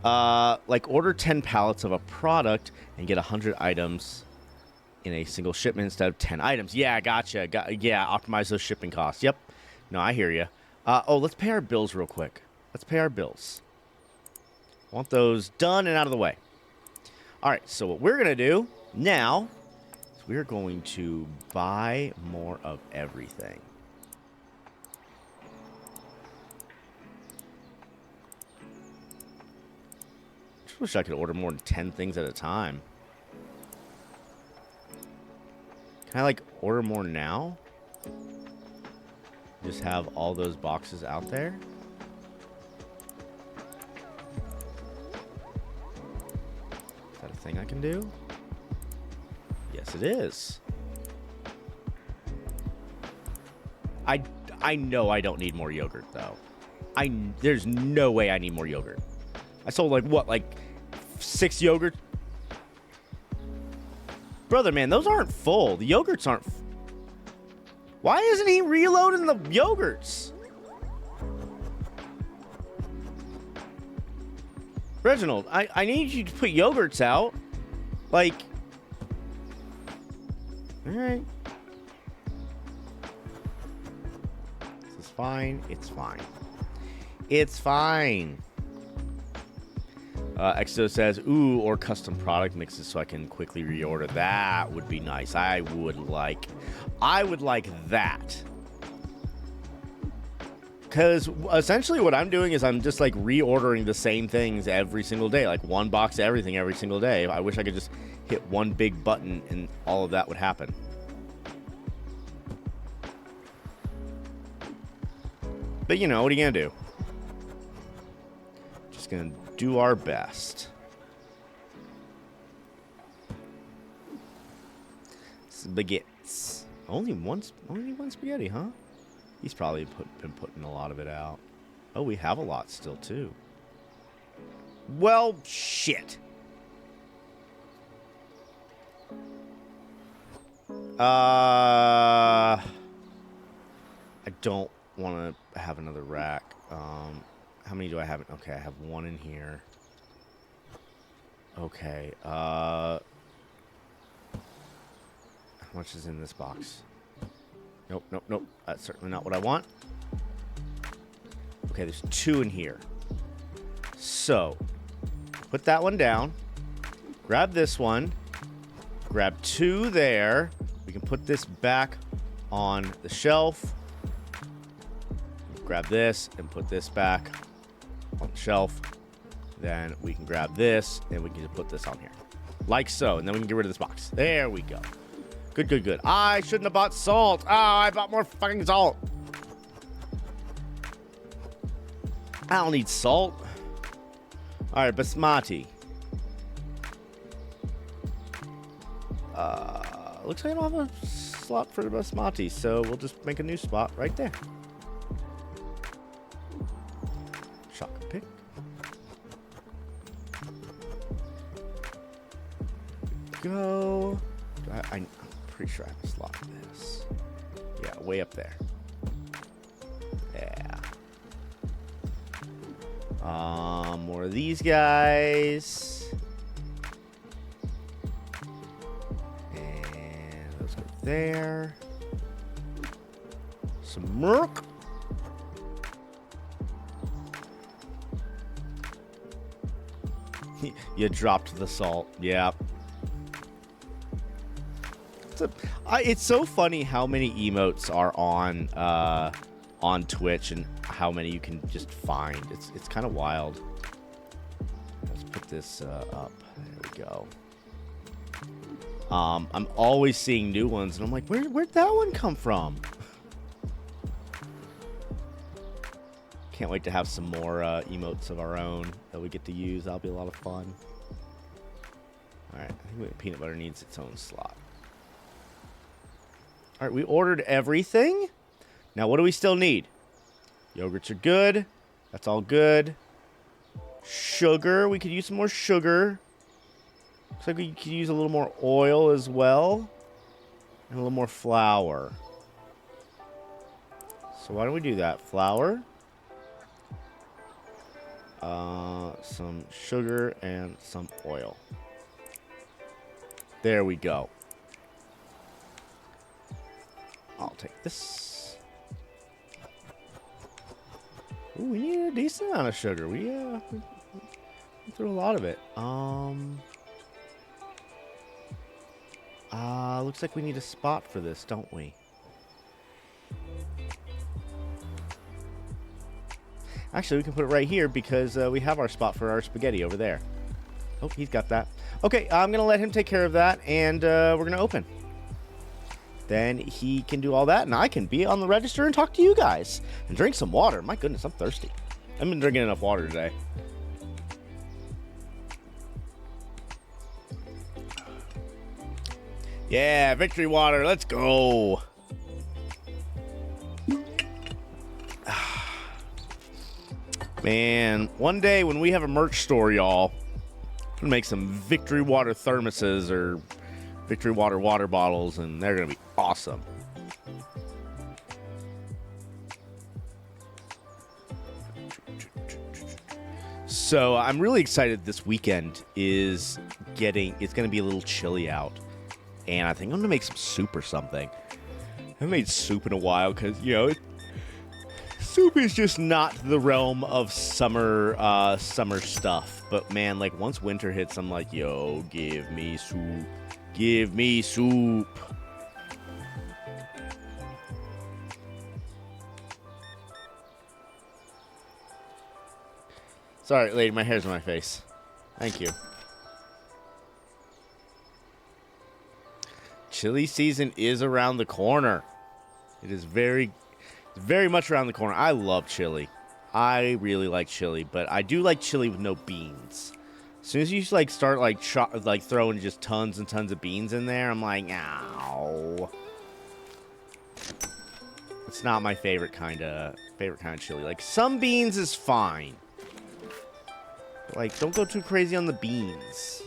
like order 10 pallets of a product and get 100 items in a single shipment instead of 10 items. Yeah, gotcha. Optimize those shipping costs. Yep. No, I hear you. Let's pay our bills real quick. Let's pay our bills. Want those done and out of the way. All right, so what we're going to do now is we're going to buy more of everything. wish I could order more than 10 things at a time. Can I, like, order more now? Just have all those boxes out there? Is that a thing I can do? Yes, it is. I know I don't need more yogurt, though. There's no way I need more yogurt. I sold, like, what, like 6 yogurts? Brother, man, those aren't full. The yogurts aren't... Why isn't he reloading the yogurts? Reginald, I need you to put yogurts out. Like... Alright. This is fine. It's fine. It's fine. Exo says, ooh, or custom product mixes so I can quickly reorder. That would be nice. I would like that. Because essentially what I'm doing is I'm just like reordering the same things every single day. Like one box of everything every single day. I wish I could just hit one big button and all of that would happen. But you know, what are you going to do? Just going to do our best. Spaghettis. Only one spaghetti, huh? He's probably been putting a lot of it out. Oh, we have a lot still, too. Well, shit. I don't want to have another rack. How many do I have? Okay, I have one in here. Okay, how much is in this box? Nope, nope, nope. That's certainly not what I want. Okay, there's 2 in here. So, put that one down. Grab this one. Grab 2 there. We can put this back on the shelf. Grab this and put this back on the shelf. Then we can grab this and we can just put this on here. Like so. And then we can get rid of this box. There we go. Good, good, good. I shouldn't have bought salt. Oh, I bought more fucking salt. I don't need salt. All right, basmati. Looks like I don't have a slot for the basmati, so we'll just make a new spot right there. Shotgun pick. Go. I'm pretty sure I have a slot for this. Yeah, way up there. Yeah. More of these guys. And those go there. Some Merc. You dropped the salt. Yeah. It's so funny how many emotes are on Twitch and how many you can just find. It's kind of wild. Let's put this up. There we go. I'm always seeing new ones, and I'm like, where'd that one come from? Can't wait to have some more emotes of our own that we get to use. That'll be a lot of fun. All right, I think peanut butter needs its own slot. All right, we ordered everything. Now, what do we still need? Yogurts are good. That's all good. Sugar. We could use some more sugar. Looks like we could use a little more oil as well. And a little more flour. So why don't we do that? Flour. Some sugar and some oil. There we go. I'll take this. Ooh, we need a decent amount of sugar. We threw a lot of it. Looks like we need a spot for this, don't we? Actually, we can put it right here because we have our spot for our spaghetti over there. Oh, he's got that. Okay, I'm going to let him take care of that, and we're going to open. Then he can do all that, and I can be on the register and talk to you guys. And drink some water. My goodness, I'm thirsty. I haven't been drinking enough water today. Yeah, victory water. Let's go. Man, one day when we have a merch store, y'all, I'm gonna make some victory water thermoses or victory water water bottles, and they're gonna be awesome. So I'm really excited. This weekend it's gonna be a little chilly out, and I think I'm gonna make some soup or something. I haven't made soup in a while because, you know, soup is just not the realm of summer stuff. But man, like once winter hits, I'm like, yo, give me soup. Give me soup. Sorry, lady, my hair's on my face. Thank you. Chili season is around the corner. It is very much around the corner. I love chili. I really like chili, but I do like chili with no beans. As soon as you like start like throwing just tons and tons of beans in there, I'm like, ow. It's not my favorite kind of chili. Like some beans is fine. But, like, don't go too crazy on the beans.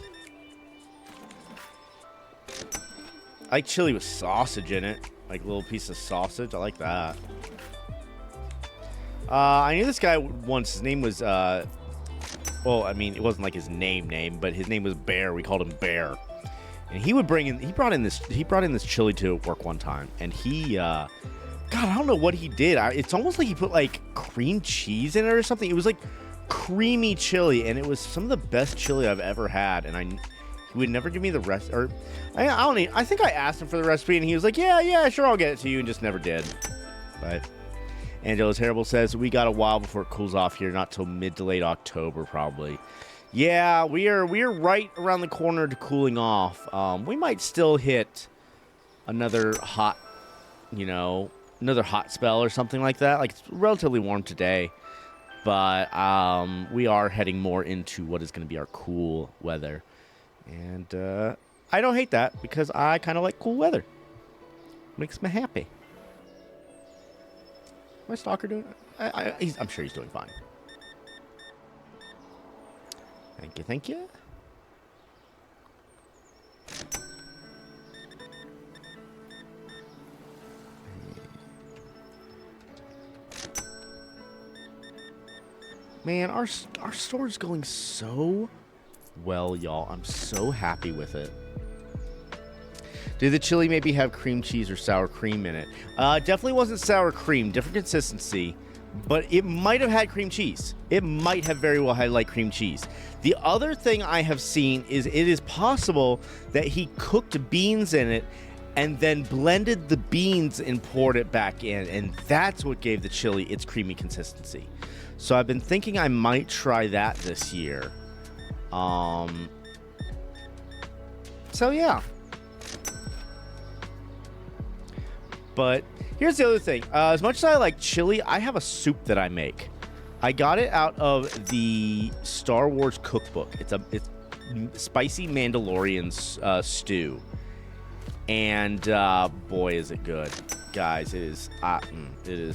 I like chili with sausage in it. Like a little piece of sausage. I like that. I knew this guy once. His name was, well, I mean, it wasn't like his name, but his name was Bear. We called him Bear. And he brought in this chili to work one time. And God, I don't know what he did. It's almost like he put like cream cheese in it or something. It was like creamy chili, and it was some of the best chili I've ever had. And he would never give me the rest, or I think I asked him for the recipe, and he was like, yeah, sure, I'll get it to you, and just never did. But Angela Terrible says, we got a while before it cools off here, not till mid to late October, probably. Yeah, we are right around the corner to cooling off. We might still hit another hot spell or something like that. Like, it's relatively warm today, but we are heading more into what is going to be our cool weather. And I don't hate that, because I kind of like cool weather. Makes me happy. My stalker doing? I'm sure he's doing fine. Thank you. Man, our store's going so well, y'all. I'm so happy with it. Did the chili maybe have cream cheese or sour cream in it? Definitely wasn't sour cream. Different consistency. But it might have had cream cheese. It might have very well had, like, cream cheese. The other thing I have seen is it is possible that he cooked beans in it and then blended the beans and poured it back in. And that's what gave the chili its creamy consistency. So I've been thinking I might try that this year. So yeah. But here's the other thing. As much as I like chili, I have a soup that I make. I got it out of the Star Wars cookbook. It's spicy Mandalorian stew. And boy, is it good. Guys, it is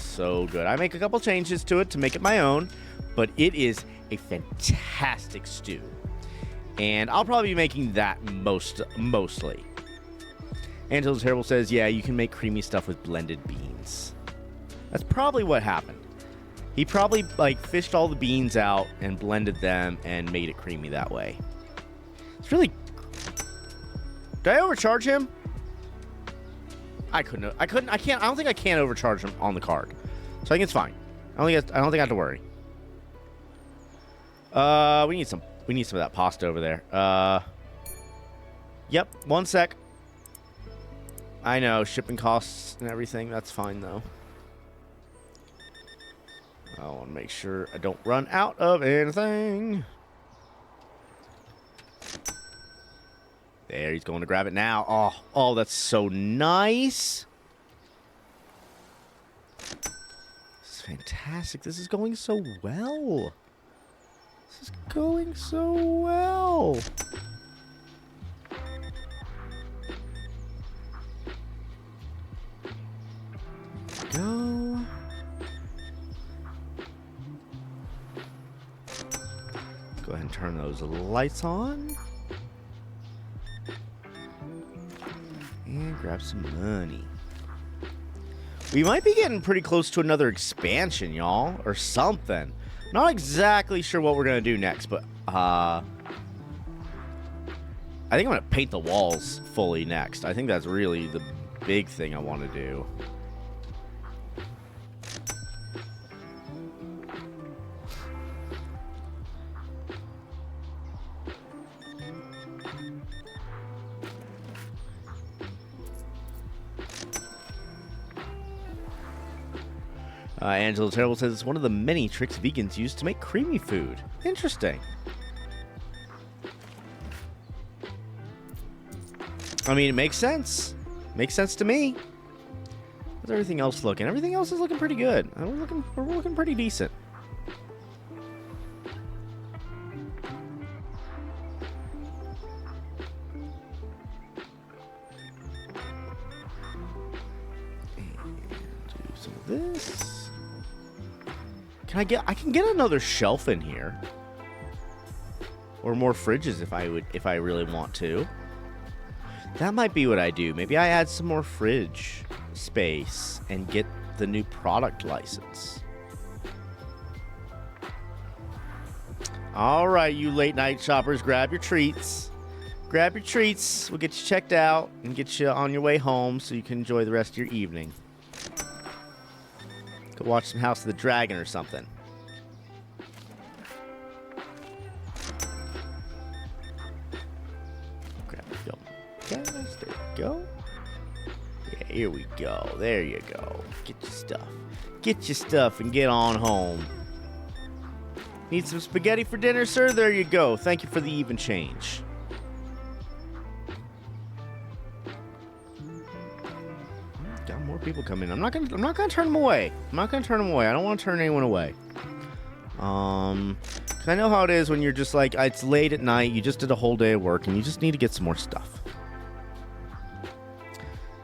so good. I make a couple changes to it to make it my own, but it is a fantastic stew. And I'll probably be making that mostly. Angela Terrible says, yeah, you can make creamy stuff with blended beans. That's probably what happened. He probably, like, fished all the beans out and blended them and made it creamy that way. It's really... Did I overcharge him? I can't. I don't think I can overcharge him on the card. So I think it's fine. I don't think I have to worry. We need some of that pasta over there. Yep, one sec. I know, shipping costs and everything. That's fine, though. I want to make sure I don't run out of anything. There, he's going to grab it now. Oh, that's so nice. This is fantastic. This is going so well. This is going so well. Go. Go ahead and turn those lights on. And grab some money. We might be getting pretty close to another expansion, y'all. Or something. Not exactly sure what we're going to do next, but I think I'm going to paint the walls fully next. I think that's really the big thing I want to do. Angela Terrible says it's one of the many tricks vegans use to make creamy food. Interesting. I mean, it makes sense. Makes sense to me. How's everything else looking? Everything else is looking pretty good. We're looking pretty decent. And do some of this. I can get another shelf in here. Or more fridges if I really want to. That might be what I do. Maybe I add some more fridge space and get the new product license. All right, you late night shoppers, grab your treats. Grab your treats. We'll get you checked out and get you on your way home so you can enjoy the rest of your evening. Go watch some House of the Dragon or something. Grab a film. Guys, there we go. Yeah, here we go. There you go. Get your stuff. Get your stuff and get on home. Need some spaghetti for dinner, sir? There you go. Thank you for the even change. Got more people coming. I'm not gonna turn them away. I'm not gonna turn them away. I don't want to turn anyone away. 'Cause I know how it is when you're just like, it's late at night, you just did a whole day of work, and you just need to get some more stuff.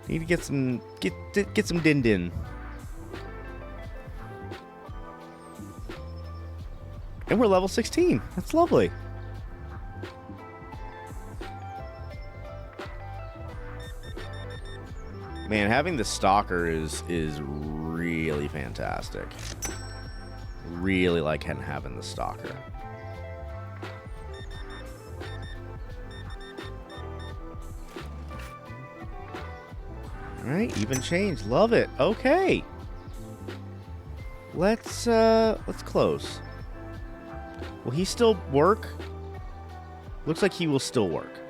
Need to get some din. And we're level 16. That's lovely. Man, having the stalker is really fantastic. Really like having the stalker. All right, even change. Love it. Okay. Let's close. Will he still work? Looks like he will still work.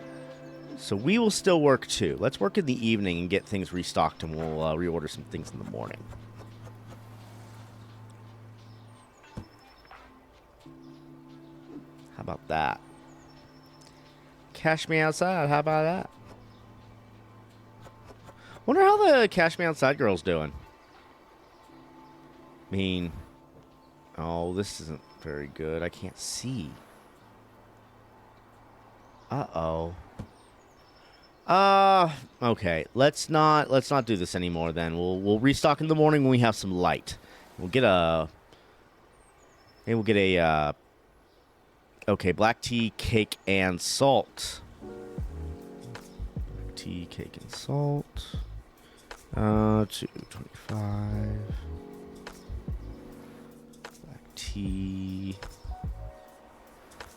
So we will still work too. Let's work in the evening and get things restocked, and we'll reorder some things in the morning. How about that? Cash me outside. How about that? Wonder how the Cash Me Outside girl's doing. I mean, oh, this isn't very good. I can't see. Uh-oh. Okay. Let's not do this anymore then. We'll restock in the morning when we have some light. We'll get a okay, black tea, cake, and salt. Black tea, cake, and salt. 225. Black tea.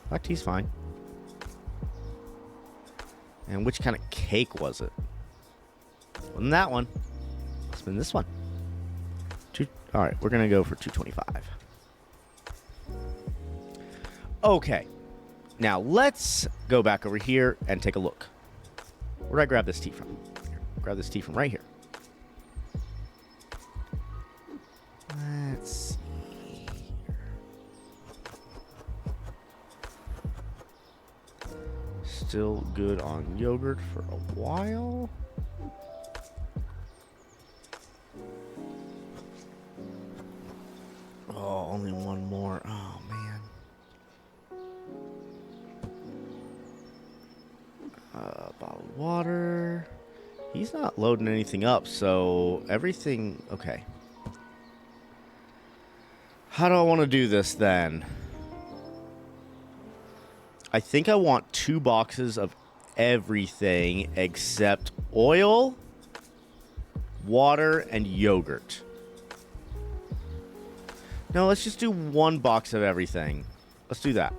Black tea's fine. And which kind of cake was it? Wasn't that one? It's been this one. All right, we're gonna go for 225. Okay. Now let's go back over here and take a look. Where did I grab this tea from? Here. Grab this tea from right here. Let's see here. still good on yogurt for a while. Oh, only one more. Oh, man. Bottled water. He's not loading anything up, so everything... Okay. How do I want to do this, then? I think I want 2 boxes of everything except oil, water, and yogurt. No, let's just do 1 box of everything. Let's do that.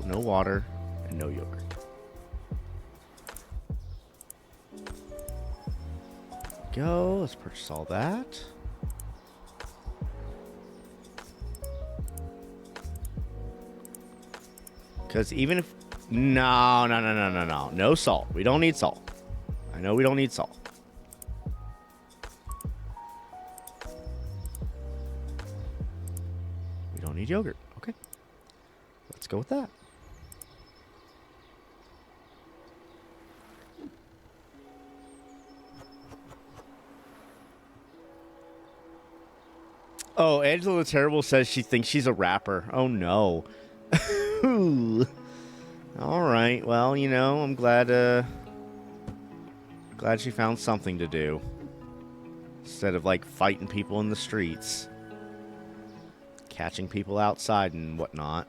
No water and no yogurt. Go. Let's purchase all that. Because even if... No. No salt. We don't need salt. I know we don't need salt. We don't need yogurt. Okay. Let's go with that. Oh, Angela the Terrible says she thinks she's a rapper. Oh, no. All right. Well, you know, I'm glad she found something to do. Instead of, like, fighting people in the streets. Catching people outside and whatnot.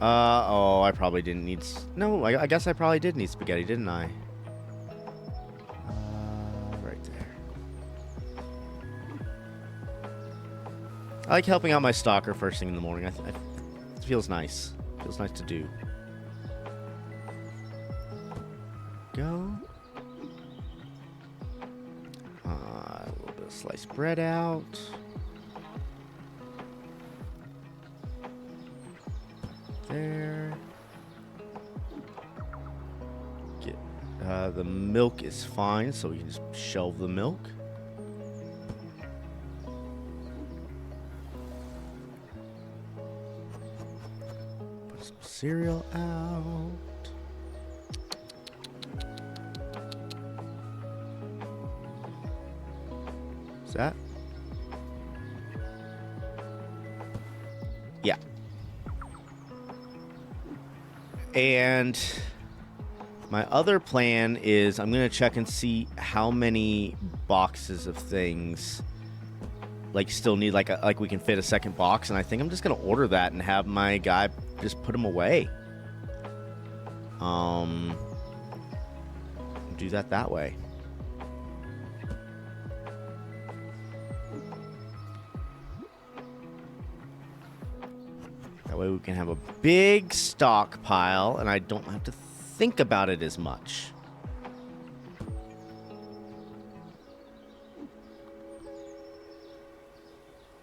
Oh, I probably didn't need... No, I guess I probably did need spaghetti, didn't I? Right there. I like helping out my stalker first thing in the morning. It feels nice. Feels nice to do. Go. A little bit of sliced bread out. There. Get the milk is fine, so we can just shelve the milk. Put some cereal out. Is that? Yeah. And my other plan is I'm going to check and see how many boxes of things like still need like we can fit a second box, and I think I'm just going to order that and have my guy just put them away. Do that way. That way we can have a big stockpile, and I don't have to think about it as much.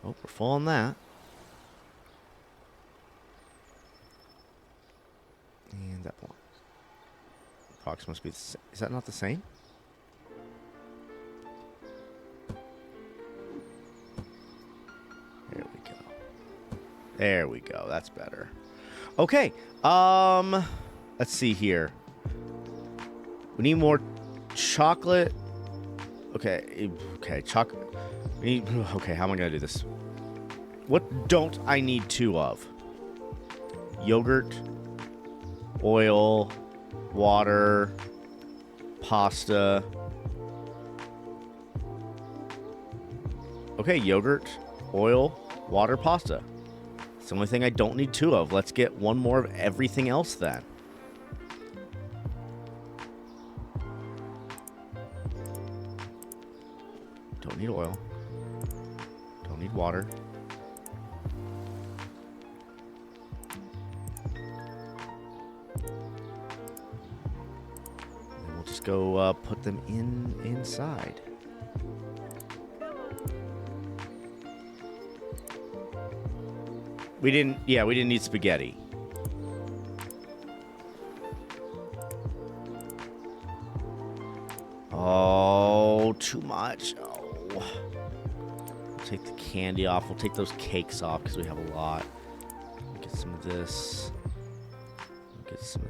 Oh, we're full on that. And that one. Box must be the same. Is that not the same? There we go. There we go. That's better. Okay. Let's see here. We need more chocolate. Okay. Okay. Chocolate. Okay. How am I going to do this? What don't I need 2 of? Yogurt, oil, water, pasta. Okay. Yogurt, oil, water, pasta. It's the only thing I don't need 2 of. Let's get 1 more of everything else then. Don't need oil. Don't need water. And we'll just go put them inside. We didn't need spaghetti. too much. Oh. We'll take the candy off. We'll take those cakes off because we have a lot. Get some of this. Get some of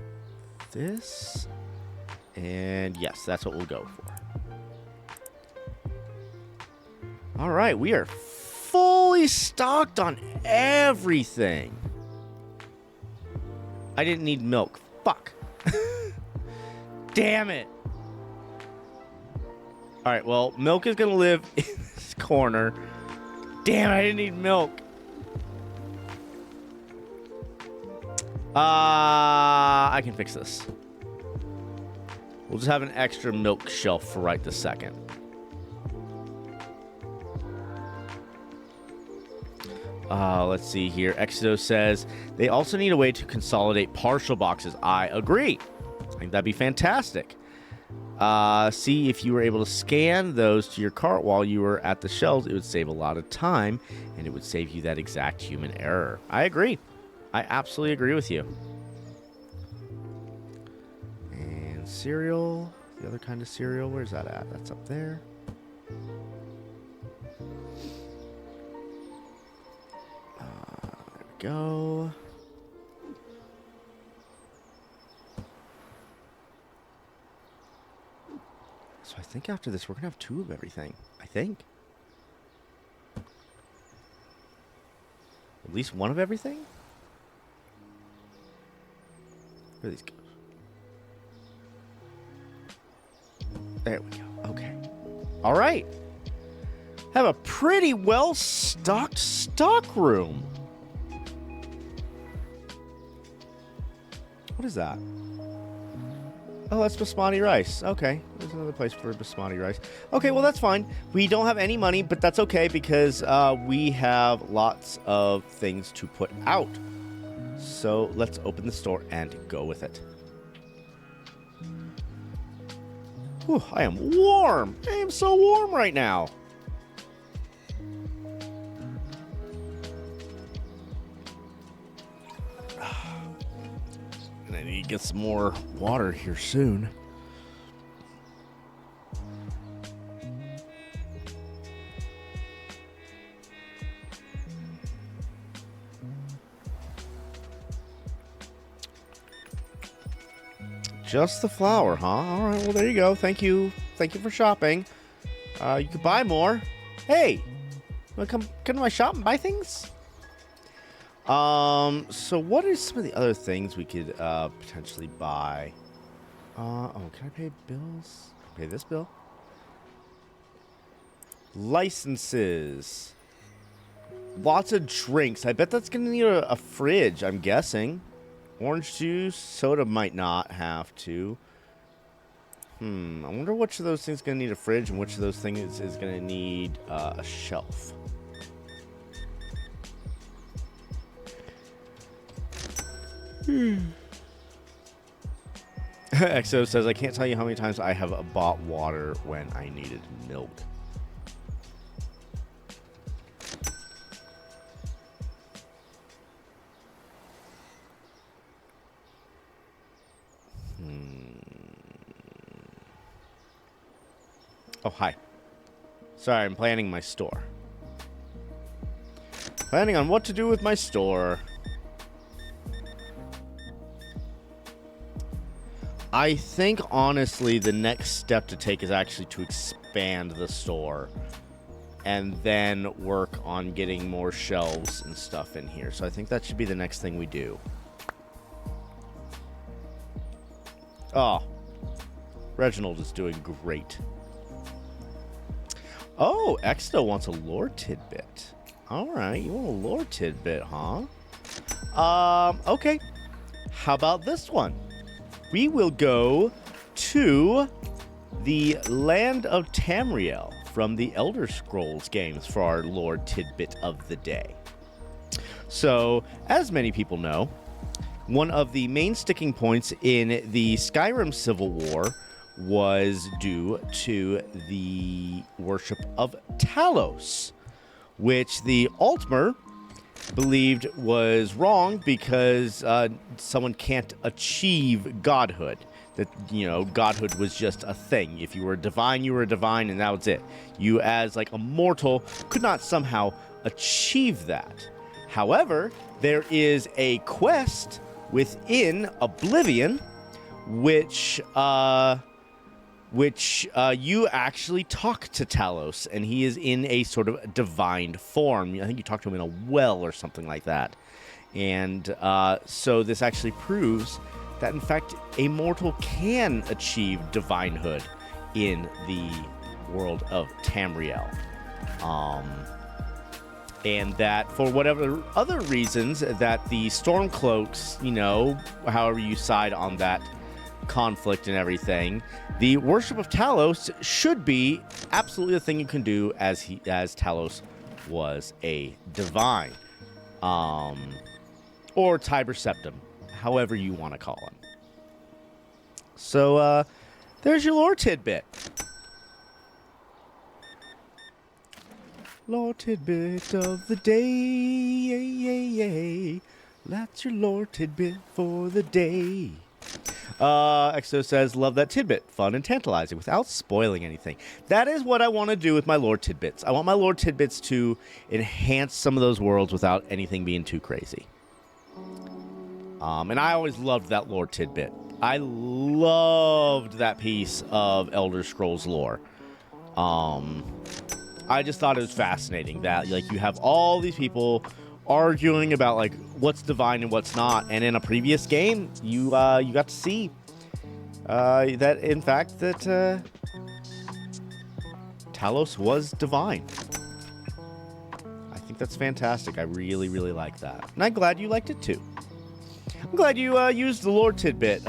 this. And yes, that's what we'll go for. All right, we are fully stocked on everything. I didn't need milk. Fuck. Damn it. All right, well, milk is going to live in this corner. Damn, I didn't need milk. I can fix this. We'll just have an extra milk shelf for right this second. Let's see here. Exodo says they also need a way to consolidate partial boxes. I agree. I think that'd be fantastic. See if you were able to scan those to your cart while you were at the shelves. It would save a lot of time, and it would save you that exact human error. I agree. I absolutely agree with you. And cereal. The other kind of cereal. Where's that at? That's up there. There we go. So I think after this, we're going to have 2 of everything. I think. At least 1 of everything? Where are these go? There we go. Okay. All right. Have a pretty well-stocked stock room. What is that? Oh, that's basmati rice. Okay. There's another place for basmati rice. Okay, well, that's fine. We don't have any money, but that's okay because we have lots of things to put out. So let's open the store and go with it. Whew, I am warm. I am so warm right now. And I need to get some more water here soon. Just the flour, huh? All right, well, there you go. Thank you. Thank you for shopping. You could buy more. Hey, wanna come to my shop and buy things? So what are some of the other things we could potentially buy? Oh, can I pay bills? Pay this bill. Licenses. Lots of drinks. I bet that's gonna need a fridge, I'm guessing. Orange juice, soda might not have to. I wonder which of those things is going to need a fridge and which of those things is going to need a shelf. Exo says, I can't tell you how many times I have bought water when I needed milk. Oh, hi. Sorry, I'm planning my store. Planning on what to do with my store. I think, honestly, the next step to take is actually to expand the store. And then work on getting more shelves and stuff in here. So I think that should be the next thing we do. Oh. Reginald is doing great. Oh, Exto wants a lore tidbit. All right, you want a lore tidbit, huh? Okay. How about this one? We will go to the land of Tamriel from the Elder Scrolls games for our lore tidbit of the day. So, as many people know, one of the main sticking points in the Skyrim Civil War was due to the worship of Talos, which the Altmer believed was wrong because someone can't achieve godhood. that, you know, godhood was just a thing. If you were divine, you were a divine, and that was it. You, as like a mortal, could not somehow achieve that. However, there is a quest within Oblivion, which you actually talk to Talos, and he is in a sort of divine form. I think you talk to him in a well or something like that. And so this actually proves that, in fact, a mortal can achieve divinehood in the world of Tamriel. And that for whatever other reasons that the Stormcloaks, you know, however you side on that conflict and everything, the worship of Talos should be absolutely the thing you can do, as Talos was a divine. Or Tiber Septim, however you want to call him. So, there's your lore tidbit. Lore tidbit of the day. That's your lore tidbit for the day. Exo says, love that tidbit. Fun and tantalizing without spoiling anything. That is what I want to do with my lore tidbits. I want my lore tidbits to enhance some of those worlds without anything being too crazy. And I always loved that lore tidbit. I loved that piece of Elder Scrolls lore. I just thought it was fascinating that, like, you have all these people arguing about, like, what's divine and what's not. And in a previous game, you got to see that, in fact, that Talos was divine. I think that's fantastic. I really, really like that. And I'm glad you liked it, too. I'm glad you used the lore tidbit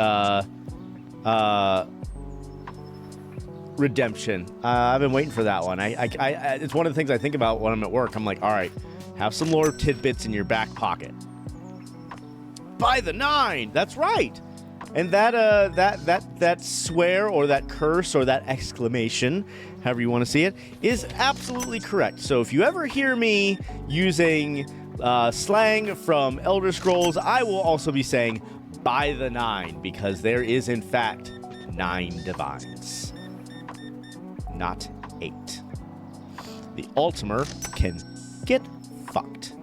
redemption. I've been waiting for that one. It's one of the things I think about when I'm at work. I'm like, all right, have some lore tidbits in your back pocket. By the 9, that's right. And that swear or that curse or that exclamation, however you want to see it, is absolutely correct. So if you ever hear me using slang from Elder Scrolls, I will also be saying by the 9, because there is in fact 9 divines, not 8. The Ultimer can get fucked.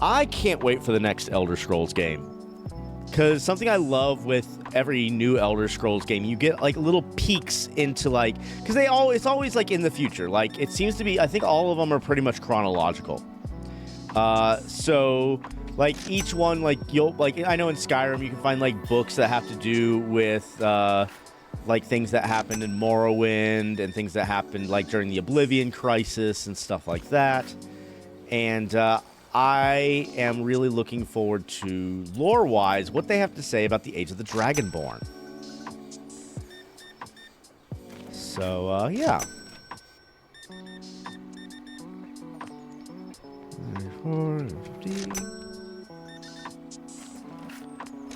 I can't wait for the next Elder Scrolls game, because something I love with every new Elder Scrolls game, you get like little peeks into, like, because it's always like in the future. Like, it seems to be, I think all of them are pretty much chronological. So like each one, like, you'll, like, I know in Skyrim you can find like books that have to do with like things that happened in Morrowind and things that happened like during the Oblivion Crisis and stuff like that. And I am really looking forward to, lore-wise, what they have to say about the Age of the Dragonborn. So, yeah.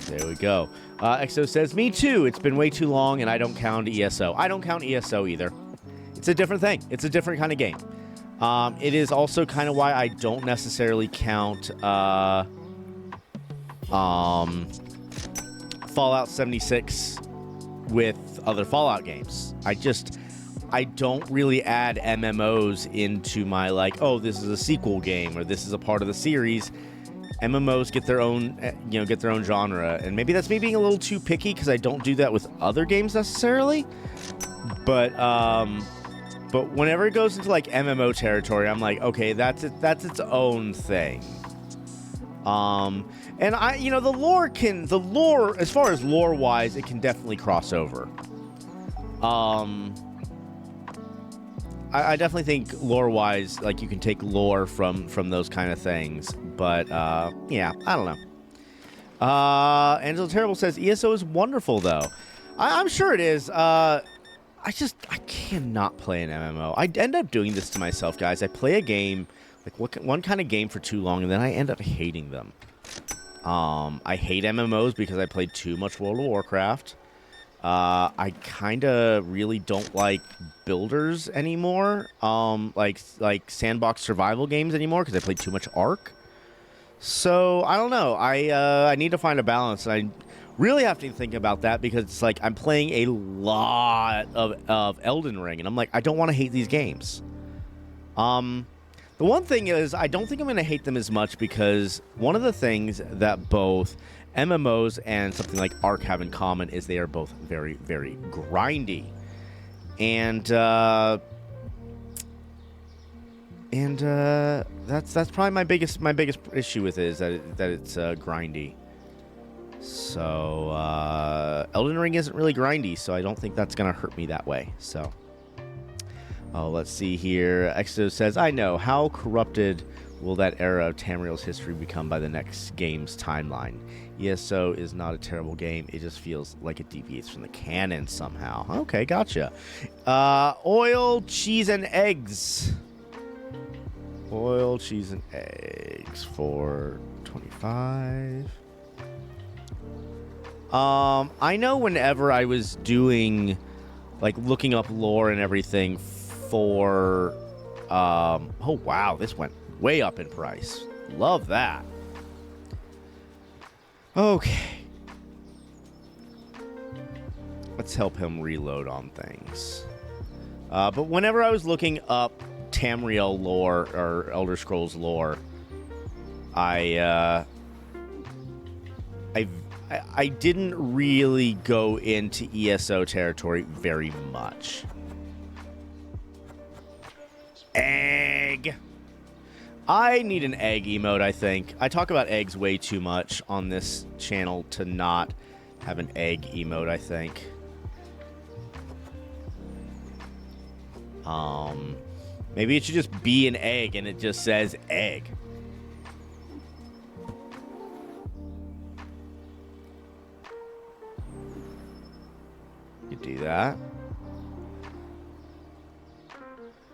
There we go. Exo says, me too. It's been way too long, and I don't count ESO. I don't count ESO either. It's a different thing. It's a different kind of game. It is also kind of why I don't necessarily count Fallout 76 with other Fallout games. I don't really add MMOs into my, like, oh, this is a sequel game or this is a part of the series. MMOs get their own, get their own genre, and maybe that's me being a little too picky because I don't do that with other games necessarily. But whenever it goes into like MMO territory, I'm like, okay, that's its own thing. And the lore, as far as lore wise, it can definitely cross over. I definitely think lore wise, like, you can take lore from those kind of things. But yeah, I don't know. Angela Terrible says ESO is wonderful though. I'm sure it is. I cannot play an MMO. I end up doing this to myself, guys. I play a game, like one kind of game for too long, and then I end up hating them. I hate MMOs because I played too much World of Warcraft. I kind of really don't like builders anymore, like sandbox survival games anymore, because I played too much Ark. So I don't know. I need to find a balance. I really have to think about that because it's like I'm playing a lot of Elden Ring, and I'm like, I don't want to hate these games. The one thing is, I don't think I'm going to hate them as much because one of the things that both MMOs and something like Ark have in common is they are both very, very grindy. And that's probably my biggest issue with it is that it's grindy. So Elden Ring isn't really grindy, so I don't think that's gonna hurt me that way. So, oh, let's see here. Exo says, "I know how corrupted will that era of Tamriel's history become by the next game's timeline. ESO is not a terrible game. It just feels like it deviates from the canon somehow." Okay, gotcha. Oil, cheese, and eggs. Oil, cheese, and eggs for 25. I know whenever I was doing, like, looking up lore and everything for, oh, wow, this went way up in price. Love that. Okay. Let's help him reload on things. But whenever I was looking up Tamriel lore or Elder Scrolls lore, I didn't really go into ESO territory very much. Egg. I need an egg emote, I think. I talk about eggs way too much on this channel to not have an egg emote, I think. Maybe it should just be an egg and it just says egg. You do that.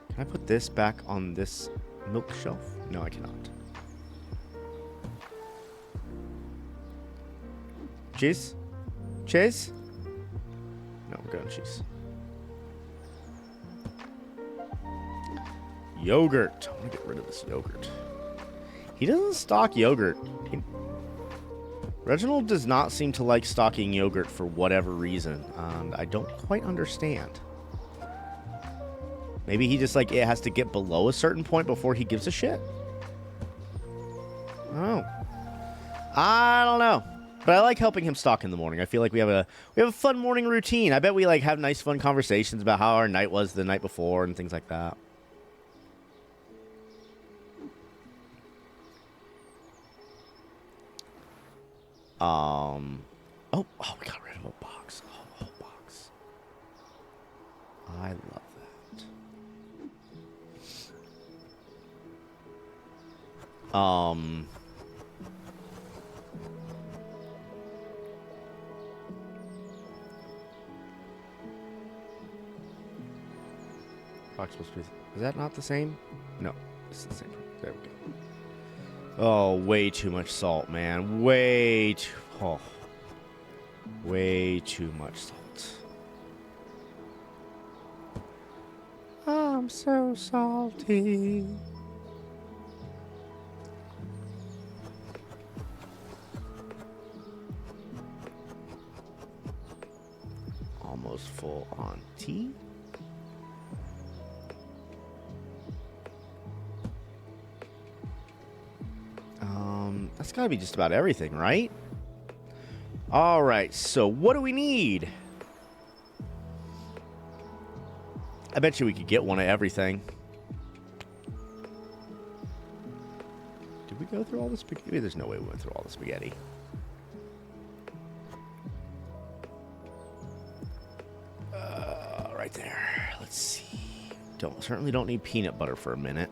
Can I put this back on this milk shelf? No, I cannot. Cheese? Cheese? No, we're going cheese. Yogurt. I want to get rid of this yogurt. He doesn't stock yogurt. Reginald does not seem to like stocking yogurt for whatever reason. I don't quite understand. Maybe he just, like, it has to get below a certain point before he gives a shit. Oh. I don't know. But I like helping him stock in the morning. I feel like we have a fun morning routine. I bet we, like, have nice fun conversations about how our night was the night before and things like that. Oh, we got rid of a box. Oh, a whole box. I love that. Box supposed to be. Is that not the same? No, it's the same. There we go. Oh, way too much salt, man. Way too much salt. I'm so salty. Almost full on tea. That's gotta be just about everything, right? All right, so what do we need? I bet you we could get one of everything. Did we go through all the spaghetti? Maybe there's no way we went through all the spaghetti. Right there. Let's see. Certainly don't need peanut butter for a minute.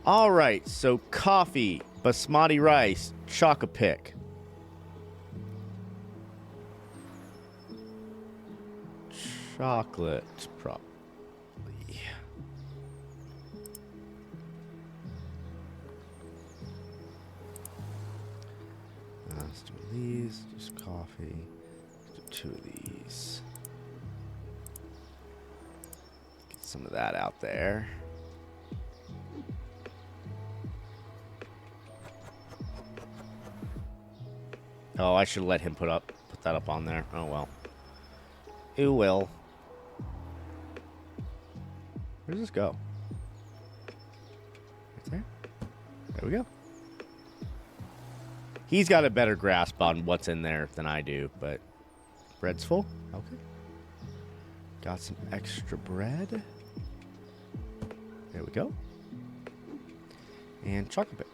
All right, so coffee, basmati rice, Choc-A-Pic. Chocolate, probably. Let's do these, just coffee. Let's do 2 of these. Get some of that out there. Oh, I should let him put that up on there. Oh, well. Who will? Where does this go? Right there? There we go. He's got a better grasp on what's in there than I do, but bread's full? Okay. Got some extra bread. There we go. And chocolate pick.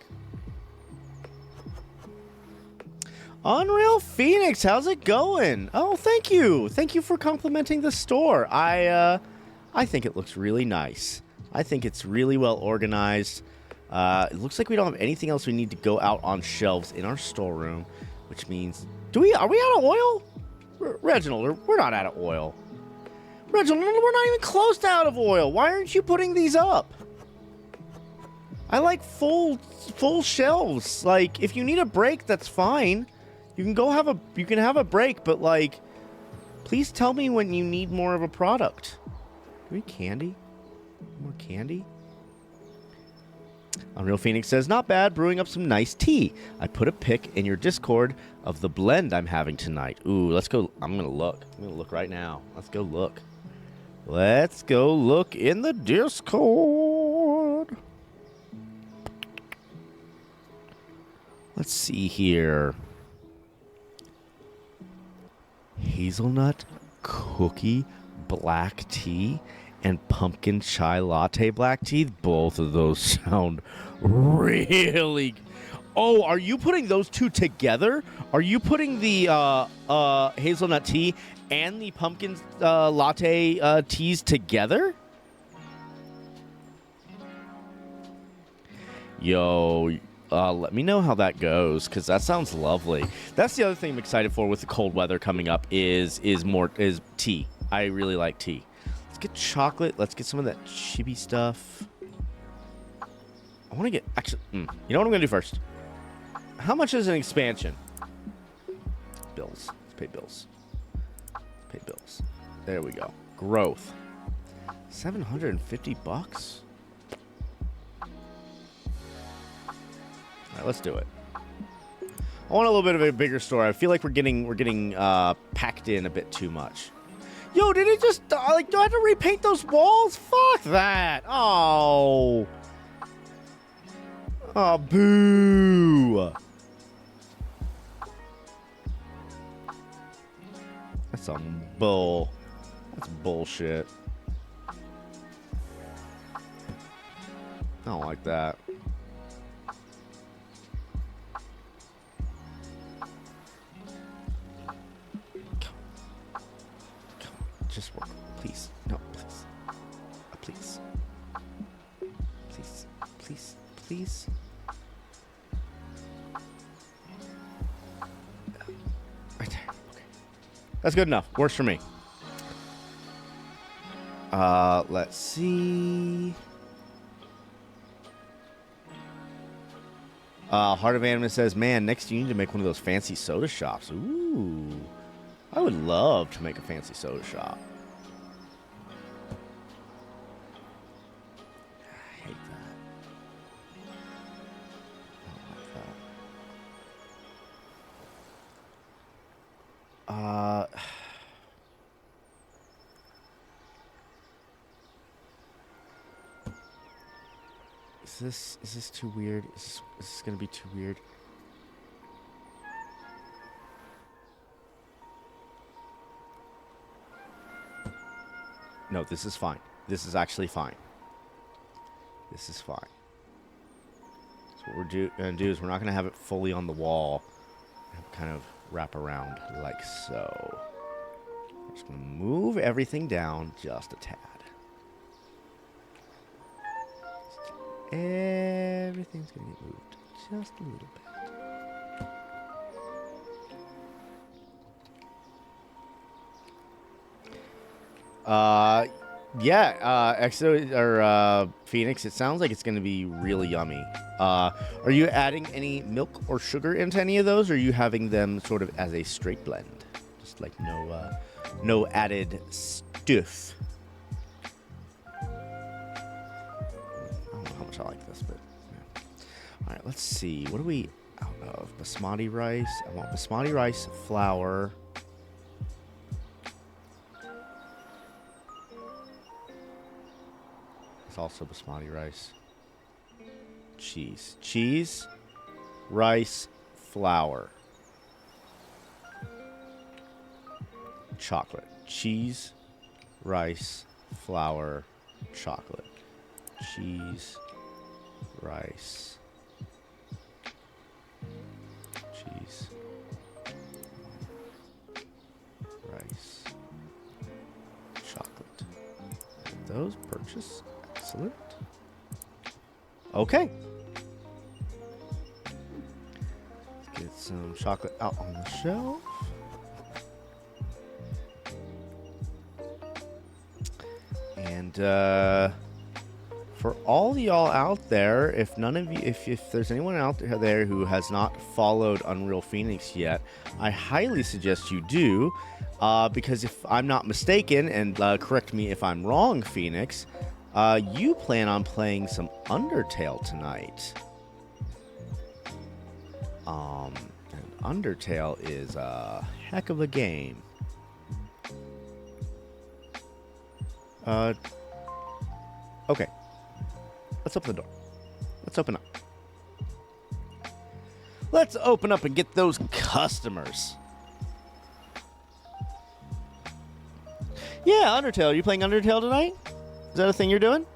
Unreal Phoenix, how's it going? Oh, thank you. Thank you for complimenting the store. I think it looks really nice. I think it's really well organized. It looks like we don't have anything else we need to go out on shelves in our storeroom, which means... Are we out of oil? Reginald, we're not out of oil. Reginald, we're not even close to out of oil. Why aren't you putting these up? I like full shelves. Like, if you need a break, that's fine. You can have a break, but like, please tell me when you need more of a product. Do we candy? More candy? Unreal Phoenix says, not bad, brewing up some nice tea. I put a pic in your Discord of the blend I'm having tonight. Ooh, let's go. I'm going to look. I'm going to look right now. Let's go look. Let's go look in the Discord. Let's see here. Hazelnut cookie black tea and pumpkin chai latte black tea. Both of those sound really... Oh, are you putting those two together? Are you putting the hazelnut tea and the pumpkin latte teas together? Yo, let me know how that goes, because that sounds lovely. That's the other thing I'm excited for with the cold weather coming up is tea. I really like tea. Let's get chocolate. Let's get some of that chibi stuff. I want to get... Actually, you know what I'm going to do first? How much is an expansion? Bills. Let's pay bills. Pay bills. There we go. Growth. 750 bucks? All right, let's do it. I want a little bit of a bigger store. I feel like we're getting packed in a bit too much. Yo, did it just like? Do I have to repaint those walls? Fuck that! Oh, oh, boo! That's some bull. That's bullshit. I don't like that. Just work. Please. No, please. Please. Please. Please. Please. Right there. Okay. That's good enough. Works for me. Let's see. Heart of Anima says, man, next you need to make one of those fancy soda shops. Ooh. I would love to make a fancy soda shop. I hate that. I don't like that. Is this too weird? Is this gonna be too weird? No, this is fine. This is actually fine. This is fine. So what we're going to do is we're not going to have it fully on the wall. Kind of wrap around like so. We're just going to move everything down just a tad. Everything's going to get moved just a little bit. Phoenix, it sounds like it's going to be really yummy. Are you adding any milk or sugar into any of those, or are you having them sort of as a straight blend? Just like no added stuff. I don't know how much I like this, but yeah. All right, let's see. What do we out of basmati rice. I want basmati rice flour. It's also basmati rice. Cheese, rice, flour. Chocolate. Cheese, rice, flour, chocolate. Cheese, rice, cheese, rice, chocolate. And those purchase. Excellent. Okay. Let's get some chocolate out on the shelf. And for all y'all out there, if none of you, if there's anyone out there who has not followed Unreal Phoenix yet, I highly suggest you do, because if I'm not mistaken, and correct me if I'm wrong, Phoenix, you plan on playing some Undertale tonight. And Undertale is a heck of a game. Okay. Let's open the door. Let's open up. Let's open up and get those customers. Yeah, Undertale. Are you playing Undertale tonight? Is that a thing you're doing?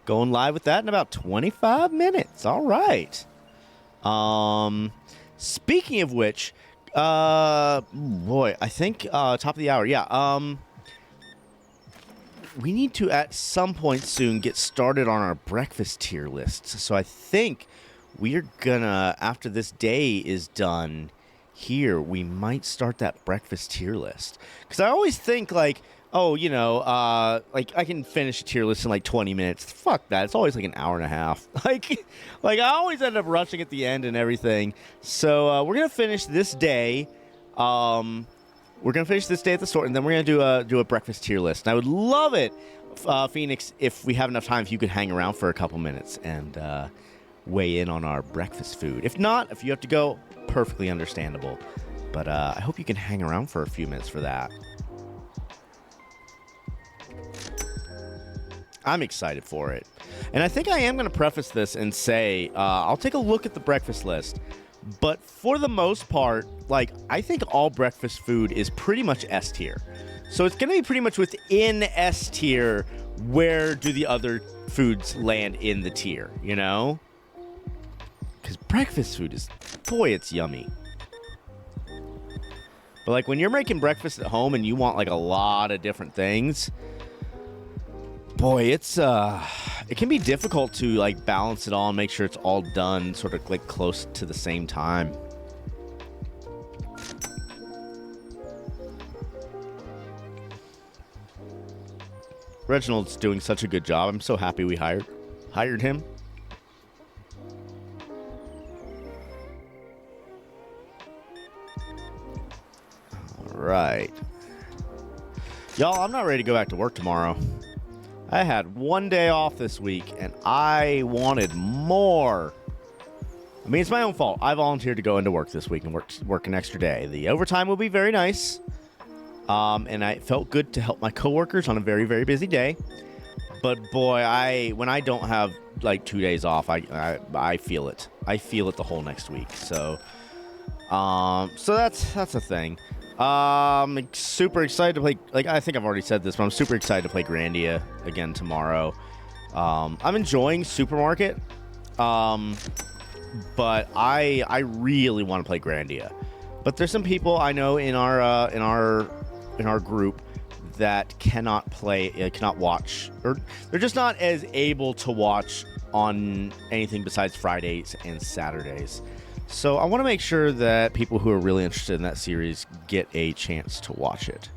Going live with that in about 25 minutes. All right. Speaking of which, boy, I think top of the hour. Yeah. We need to at some point soon get started on our breakfast tier list. So I think we're gonna, after this day is done here, we might start that breakfast tier list. Because I always think like, oh, you know, like I can finish a tier list in like 20 minutes. Fuck that. It's always like an hour and a half. like I always end up rushing at the end and everything. So we're going to finish this day. We're going to finish this day at the store, and then we're going to do a breakfast tier list. And I would love it, Phoenix, if we have enough time, if you could hang around for a couple minutes and weigh in on our breakfast food. If not, if you have to go, perfectly understandable. But I hope you can hang around for a few minutes for that. I'm excited for it. And I think I am going to preface this and say, I'll take a look at the breakfast list. But for the most part, like, I think all breakfast food is pretty much S tier. So it's going to be pretty much within S tier. Where do the other foods land in the tier, you know? Because breakfast food is, boy, it's yummy. But like when you're making breakfast at home and you want like a lot of different things, boy, it's it can be difficult to like balance it all and make sure it's all done sort of like close to the same time. Reginald's doing such a good job. I'm so happy we hired him. All right. Y'all, I'm not ready to go back to work tomorrow. I had one day off this week, and I wanted more. I mean, it's my own fault. I volunteered to go into work this week and work an extra day. The overtime will be very nice. And it felt good to help my coworkers on a very, very busy day. But boy, when I don't have like 2 days off, I feel it. I feel it the whole next week. So that's a thing. I'm super excited to play. Like, I think I've already said this, but I'm super excited to play Grandia again tomorrow. I'm enjoying Supermarket, but I really want to play Grandia. But there's some people I know in our group that cannot watch, or they're just not as able to watch on anything besides Fridays and Saturdays. So I want to make sure that people who are really interested in that series get a chance to watch it.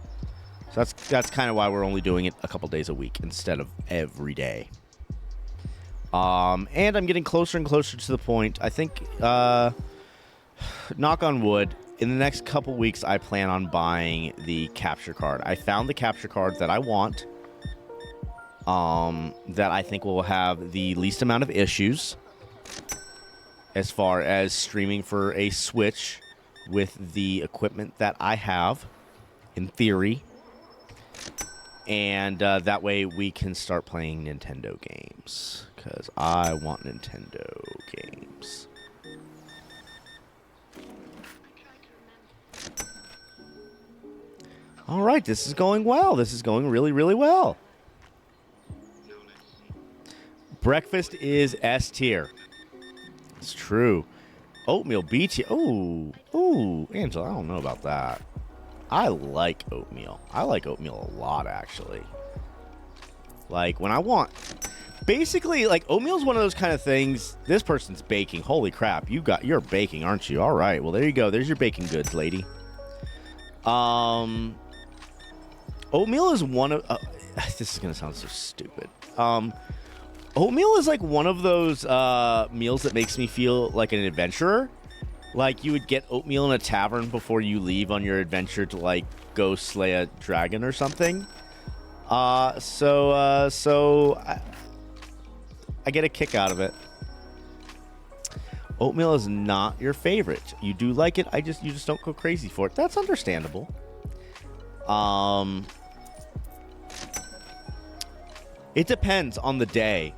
So that's kind of why we're only doing it a couple days a week instead of every day. And I'm getting closer and closer to the point. I think, knock on wood, in the next couple weeks, I plan on buying the capture card. I found the capture card that I want. that I think will have the least amount of issues as far as streaming for a Switch with the equipment that I have, in theory. And that way we can start playing Nintendo games, because I want Nintendo games. All right, this is going well. This is going really, really well. Breakfast is S tier. It's true. Oatmeal B tier. Oh, Angela, I don't know about that. I like oatmeal. I like oatmeal a lot, actually. Like, when I want... Basically, like, oatmeal is one of those kind of things... This person's baking. Holy crap. You're baking, aren't you? All right. Well, there you go. There's your baking goods, lady. Oatmeal is one of... this is going to sound so stupid. Oatmeal is, like, one of those meals that makes me feel like an adventurer. Like, you would get oatmeal in a tavern before you leave on your adventure to, like, go slay a dragon or something. So I get a kick out of it. Oatmeal is not your favorite. You do like it, you just don't go crazy for it. That's understandable. It depends on the day.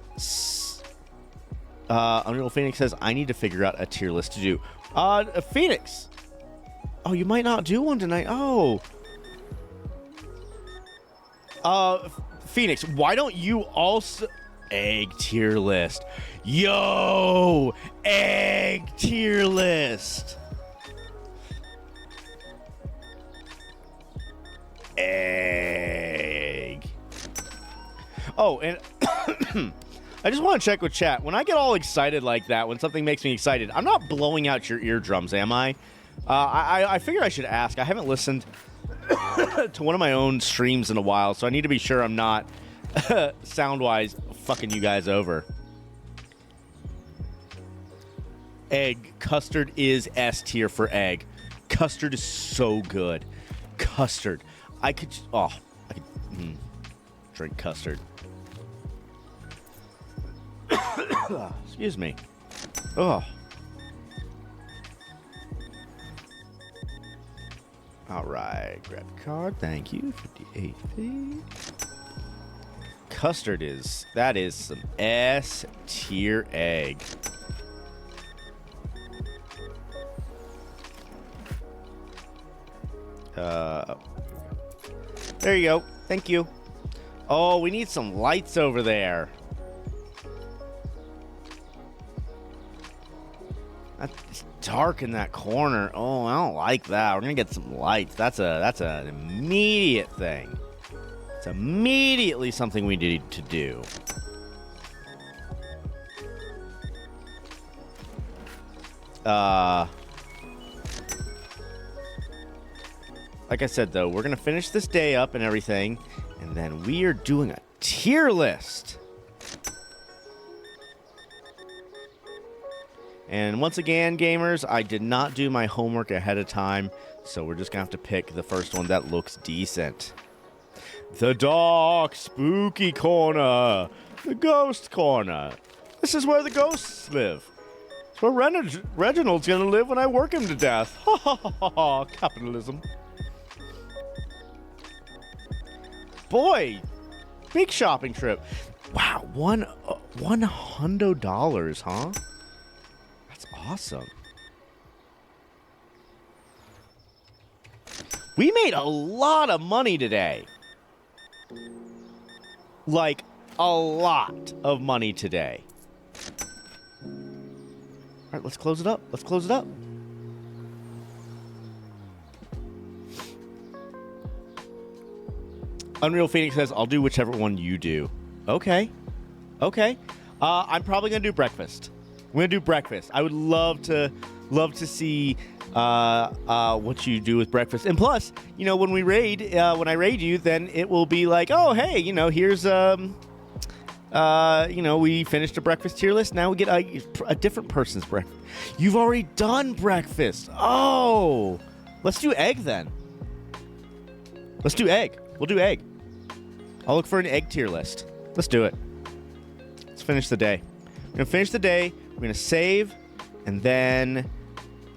Unreal Phoenix says, I need to figure out a tier list to do. Phoenix. Oh, you might not do one tonight. Oh. Phoenix, why don't you also... Egg tier list. Yo! Egg tier list. Egg. Oh, and... I just want to check with chat. When I get all excited like that, when something makes me excited, I'm not blowing out your eardrums, am I? I figured I should ask. I haven't listened to one of my own streams in a while, so I need to be sure I'm not, sound-wise, fucking you guys over. Egg. Custard is S tier for egg. Custard is so good. Custard. I could drink custard. Excuse me. Oh. All right. Grab the card. Thank you. 58 feet. Custard that is some S tier egg. There you go. Thank you. Oh, we need some lights over there. It's dark in that corner. Oh, I don't like that. We're gonna get some lights. That's an immediate thing. It's immediately something we need to do. Like I said, though, we're gonna finish this day up and everything, and then we are doing a tier list. And once again, gamers, I did not do my homework ahead of time, so we're just going to have to pick the first one that looks decent. The dark, spooky corner. The ghost corner. This is where the ghosts live. It's where Reginald's going to live when I work him to death. Ha ha ha ha ha. Capitalism. Boy, big shopping trip. Wow, $100, huh? Awesome. We made a lot of money today. Like, a lot of money today. All right, let's close it up. Let's close it up. Unreal Phoenix says, I'll do whichever one you do. Okay. Okay. I'm probably going to do breakfast. I'm gonna do breakfast. I would love to see what you do with breakfast. And plus, you know, when I raid you, then it will be like, oh hey, you know, here's you know, we finished a breakfast tier list. Now we get a different person's breakfast. You've already done breakfast. Oh, let's do egg then. Let's do egg. We'll do egg. I'll look for an egg tier list. Let's do it. Let's finish the day. We're gonna finish the day. We're gonna save, and then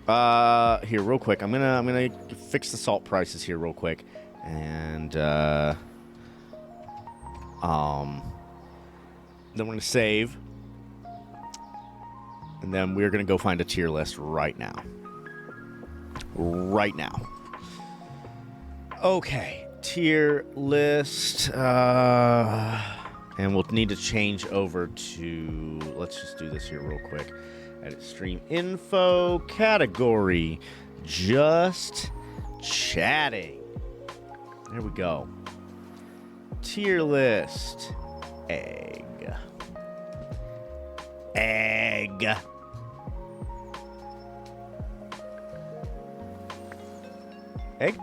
here, real quick. I'm gonna fix the salt prices here real quick, and then we're gonna save, and then we're gonna go find a tier list right now. Right now. Okay, tier list. And we'll need to change over to, let's just do this here real quick. Edit stream info category. Just chatting. There we go. Tier list. Egg. Egg. Egg?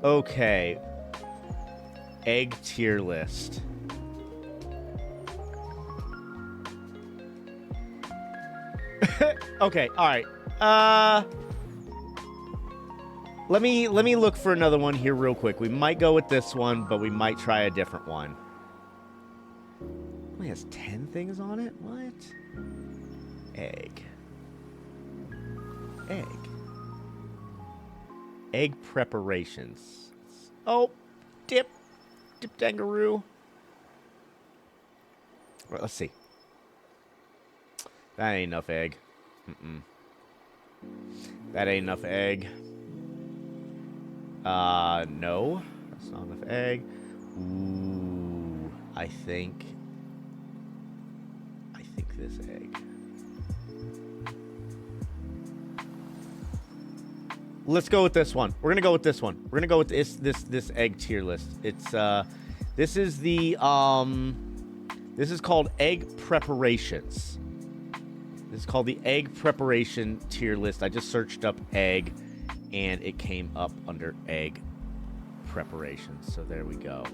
Okay. Egg tier list. Okay, all right. Let me look for another one here real quick. We might go with this one, but we might try a different one. It only has 10 things on it? What? Egg. Egg. Egg preparations. Oh, dip. Dip Dangaroo. Right, let's see. That ain't enough egg. That ain't enough egg. No. That's not enough egg. Ooh. I think this egg. Let's go with this one. We're gonna go with this one. We're gonna go with this egg tier list. It's this is called egg preparations. This is called the egg preparation tier list. I just searched up egg, and it came up under egg preparations. So there we go.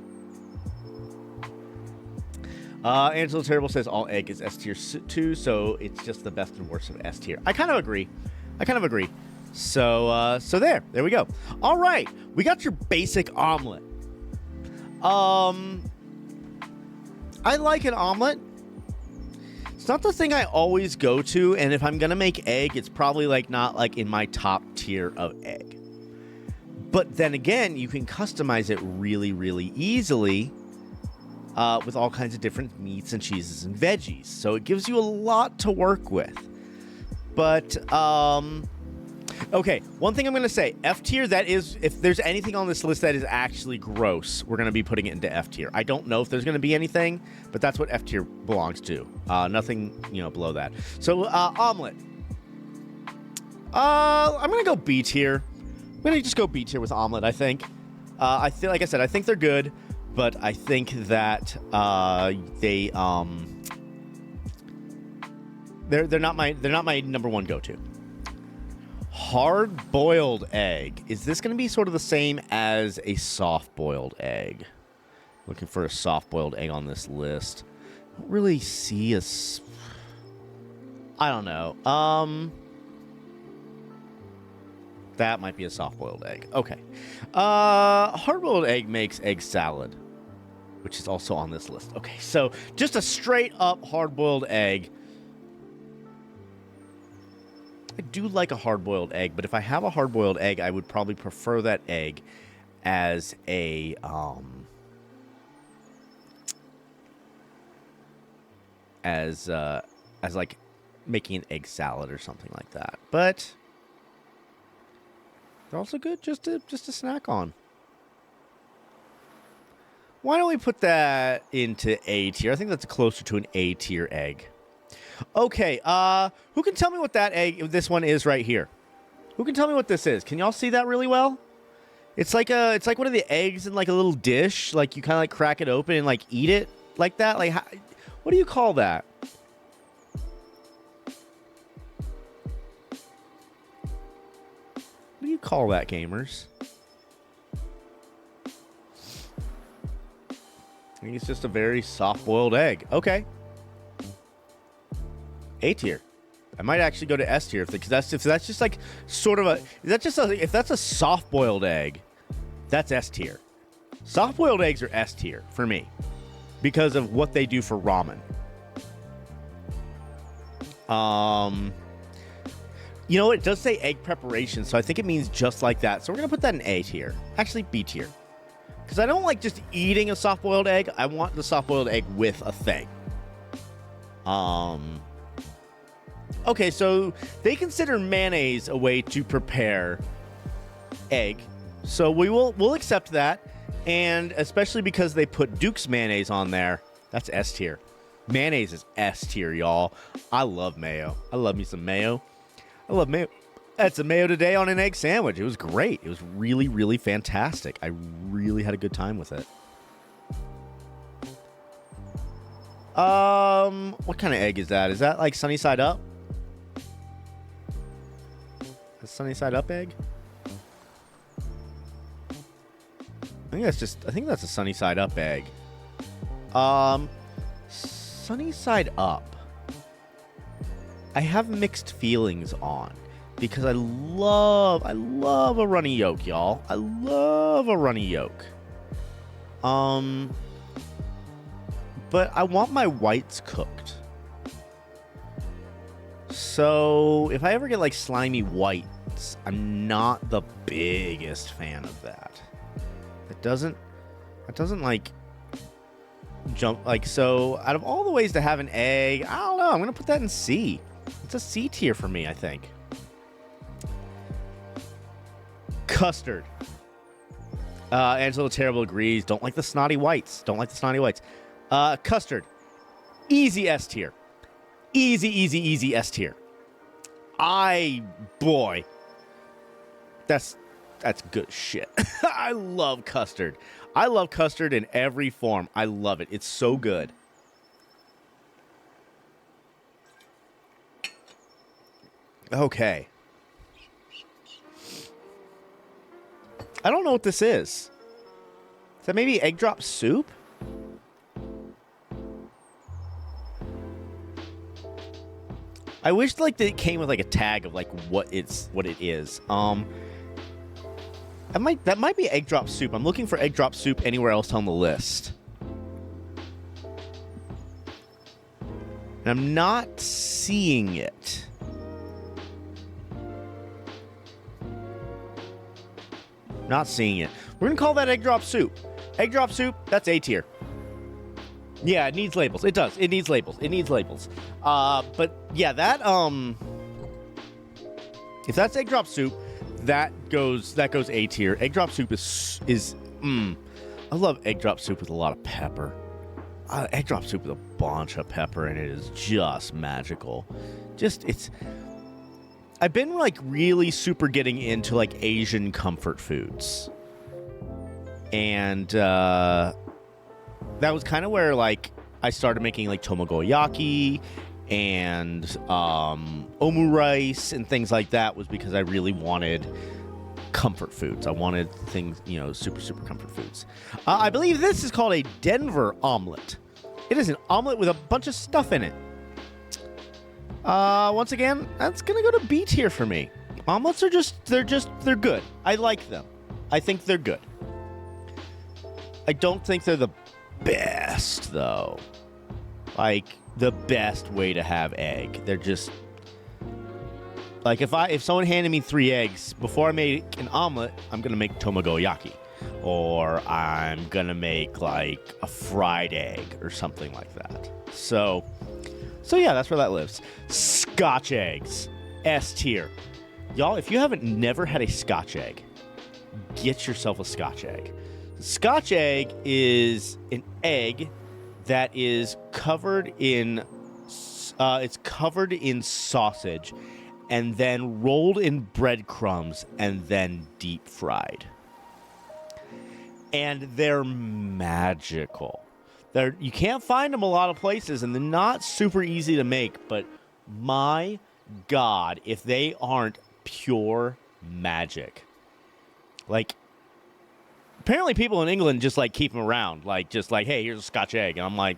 Angela Terrible says all egg is S tier 2, so it's just the best and worst of S tier. I kind of agree. So there we go. All right, we got your basic omelet. I like an omelet. It's not the thing I always go to, and if I'm gonna make egg, it's probably not in my top tier of egg. But then again, you can customize it really, really easily with all kinds of different meats and cheeses and veggies. So it gives you a lot to work with. But okay, one thing I'm going to say, F tier, that is, if there's anything on this list that is actually gross, we're going to be putting it into F tier. I don't know if there's going to be anything, but that's what F tier belongs to. Nothing, below that. So, omelet. I'm going to go B tier. I'm going to just go B tier with omelet, I think. I feel, like I said, I think they're good, but I think that they're not my number one go-to. Hard-boiled egg. Is this going to be sort of the same as a soft-boiled egg? Looking for a soft-boiled egg on this list. I don't really see I don't know. That might be a soft-boiled egg. Okay. Hard-boiled egg makes egg salad, which is also on this list. Okay, so just a straight-up hard-boiled egg. I do like a hard-boiled egg, but if I have a hard-boiled egg, I would probably prefer that egg as a as like making an egg salad or something like that. But they're also good just to snack on. Why don't we put that into A tier? I think that's closer to an A tier egg. Okay, who can tell me what that egg, this one is right here? Who can tell me what this is? Can y'all see that really well? It's like one of the eggs in like a little dish. Like you kind of like crack it open and like eat it like that. Like, what do you call that? What do you call that, gamers? I think it's just a very soft-boiled egg. Okay. A tier. I might actually go to S tier if that's just like sort of a if that's a soft boiled egg, that's S tier. Soft-boiled eggs are S tier for me because of what they do for ramen. You know, it does say egg preparation, so I think it means just like that. So we're going to put that in A tier. Actually, B tier. Because I don't like just eating a soft-boiled egg. I want the soft-boiled egg with a thing. Okay, so they consider mayonnaise a way to prepare egg. So we'll accept that. And especially because they put Duke's mayonnaise on there, that's S tier. Mayonnaise is S tier, y'all. I love mayo. I love me some mayo. I love mayo. I had some mayo today on an egg sandwich. It was great. It was really, really fantastic. I really had a good time with it. What kind of egg is that? Is that like sunny side up? A sunny side up egg? I think that's a sunny side up egg. Sunny side up. I have mixed feelings on because I love a runny yolk, y'all. I love a runny yolk. But I want my whites cooked. So if I ever get like slimy whites, I'm not the biggest fan of that. It doesn't like jump like so. Out of all the ways to have an egg, I don't know. I'm gonna put that in C. It's a C tier for me, I think. Custard. Angelo Terrible agrees. Don't like the snotty whites. Custard. Easy S tier. Easy S tier. Boy. That's good shit. I love custard. I love custard in every form. I love it. It's so good. Okay. I don't know what this is. Is that maybe egg drop soup? I wish like that it came with like a tag of like what it is. That might be egg drop soup. I'm looking for egg drop soup anywhere else on the list. And I'm not seeing it. Not seeing it. We're going to call that egg drop soup. Egg drop soup, that's A tier. Yeah, it needs labels. It does. It needs labels. But yeah, that if that's egg drop soup, that goes A tier. Egg drop soup is I love egg drop soup with a lot of pepper. Egg drop soup with a bunch of pepper, and it is just magical. I've been like really super getting into like Asian comfort foods, and that was kind of where like I started making like tomogoyaki and omu rice and things like that, was because I really wanted comfort foods. I wanted things, super comfort foods. I believe this is called a Denver omelet. It is an omelet with a bunch of stuff in it. Once again, that's gonna go to B tier for me. Omelets are they're good. I like them. I think they're good. I don't think they're the best though. Like the best way to have egg. They're just like if someone handed me 3 eggs before I make an omelet, I'm gonna make tomogoyaki, or I'm gonna make like a fried egg or something like that. So yeah, that's where that lives. Scotch eggs, S tier. Y'all, if you haven't never had a Scotch egg, get yourself a Scotch egg. Scotch egg is an egg that is covered in sausage and then rolled in breadcrumbs and then deep fried. And they're magical. You can't find them a lot of places, and they're not super easy to make, but my God, if they aren't pure magic. Like, apparently people in England just, like, keep them around. Like, just like, hey, here's a Scotch egg. And I'm like,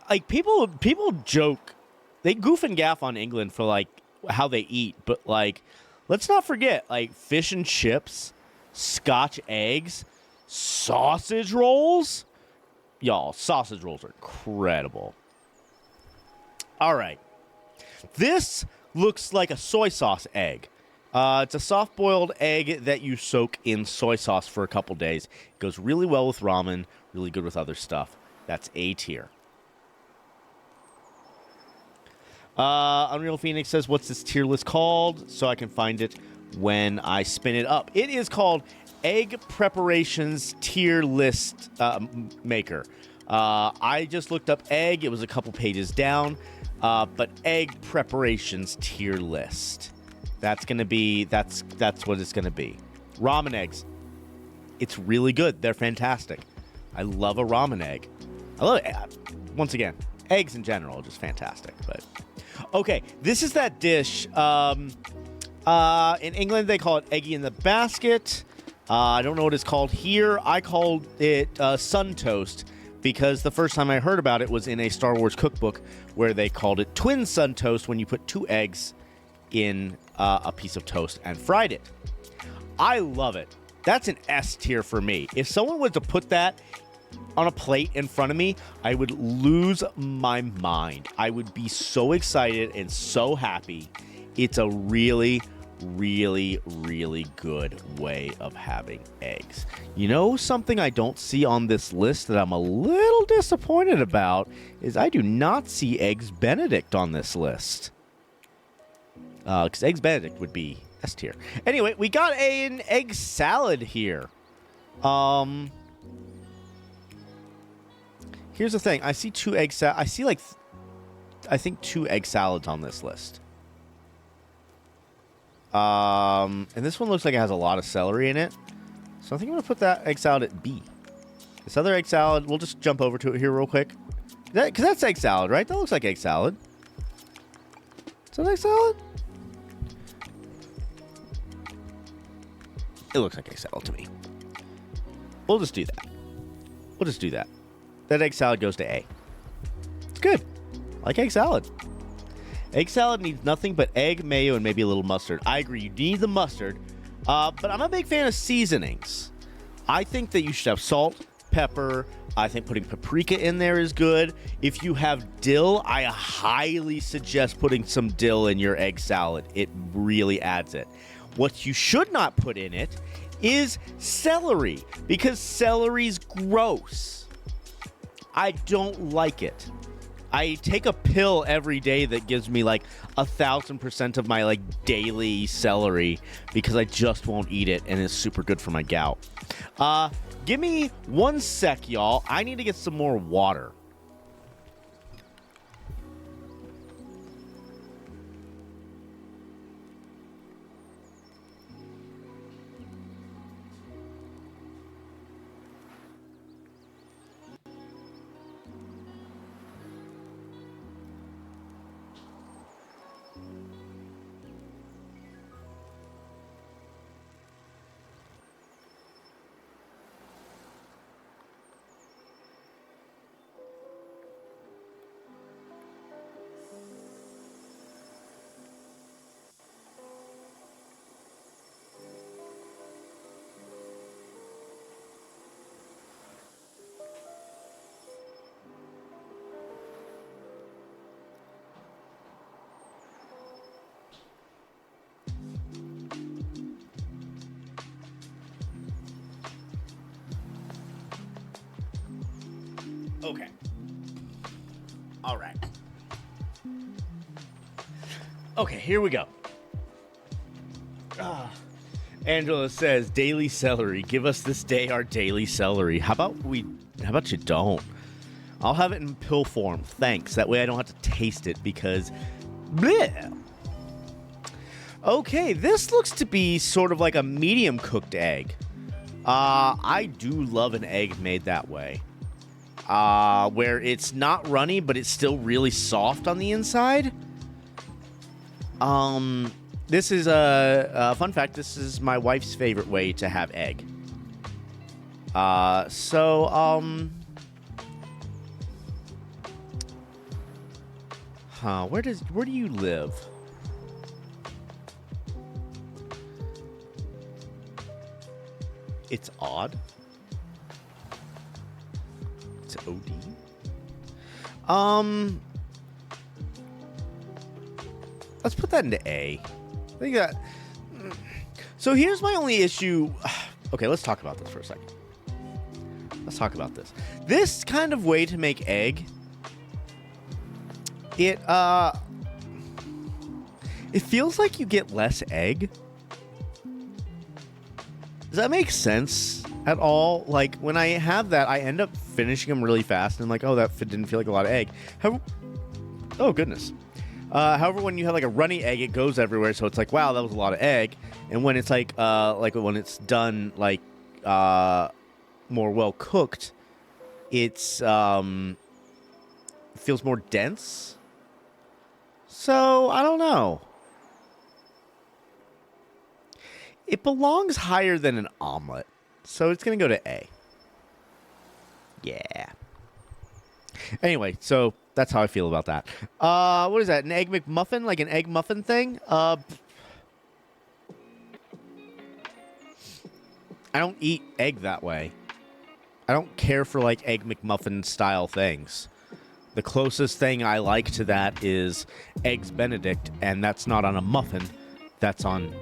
Like, people joke. They goof and gaff on England for, like, how they eat. But, like, let's not forget, like, fish and chips, Scotch eggs, Sausage rolls? Y'all, sausage rolls are incredible. All right. This looks like a soy sauce egg. It's a soft-boiled egg that you soak in soy sauce for a couple days. It goes really well with ramen, really good with other stuff. That's A tier. Unreal Phoenix says, what's this tier list called? So I can find it when I spin it up. It is called Egg Preparations Tier List Maker. I just looked up egg. It was a couple pages down. But Egg Preparations Tier List. That's going to be, that's what it's going to be. Ramen eggs. It's really good. They're fantastic. I love a ramen egg. I love it. Once again, eggs in general are just fantastic. But okay, this is that dish. In England, they call it eggy in the basket. I don't know what it's called here. I called it sun toast because the first time I heard about it was in a Star Wars cookbook where they called it twin sun toast when you put 2 eggs in a piece of toast and fried it. I love it. That's an S tier for me. If someone was to put that on a plate in front of me, I would lose my mind. I would be so excited and so happy. It's a really, really, really good way of having eggs. You know, something I don't see on this list that I'm a little disappointed about is I do not see Eggs Benedict on this list. Because Eggs Benedict would be S tier. Anyway, we got an egg salad here. Here's the thing. I see 2 egg salad. I see I think 2 egg salads on this list. And this one looks like it has a lot of celery in it. So I think I'm going to put that egg salad at B. This other egg salad, we'll just jump over to it here real quick. Because that's egg salad, right? That looks like egg salad. Is that egg salad? It looks like egg salad to me. We'll just do that. We'll just do that. That egg salad goes to A. It's good. I like egg salad. Egg salad needs nothing but egg, mayo, and maybe a little mustard. I agree. You need the mustard. But I'm a big fan of seasonings. I think that you should have salt, pepper. I think putting paprika in there is good. If you have dill, I highly suggest putting some dill in your egg salad. It really adds it. What you should not put in it is celery, because celery's gross. I don't like it. I take a pill every day that gives me like 1,000% of my like daily celery because I just won't eat it, and it's super good for my gout. Give me 1 sec, y'all. I need to get some more water. Okay. All right. Okay, here we go. Angela says, daily celery. Give us this day our daily celery. How about you don't? I'll have it in pill form. Thanks. That way I don't have to taste it because bleh. Okay, this looks to be sort of like a medium cooked egg. I do love an egg made that way. Where it's not runny, but it's still really soft on the inside. This is a fun fact. This is my wife's favorite way to have egg. Where do you live? It's odd. It's OD. Let's put that into A. I think that. So here's my only issue. Okay, let's talk about this for a second. Let's talk about this. This kind of way to make egg. It feels like you get less egg. Does that make sense at all? Like, when I have that, I end up finishing them really fast, and I'm like, oh, that didn't feel like a lot of egg. Oh, goodness. However, when you have, like, a runny egg, it goes everywhere, so it's like, wow, that was a lot of egg. And when it's, like when it's done, like, more well-cooked, it's, feels more dense. So, I don't know. It belongs higher than an omelet, so it's going to go to A. Yeah. Anyway, so that's how I feel about that. What is that? An egg McMuffin? Like an egg muffin thing? I don't eat egg that way. I don't care for, like, egg McMuffin style things. The closest thing I like to that is Eggs Benedict, and that's not on a muffin. That's on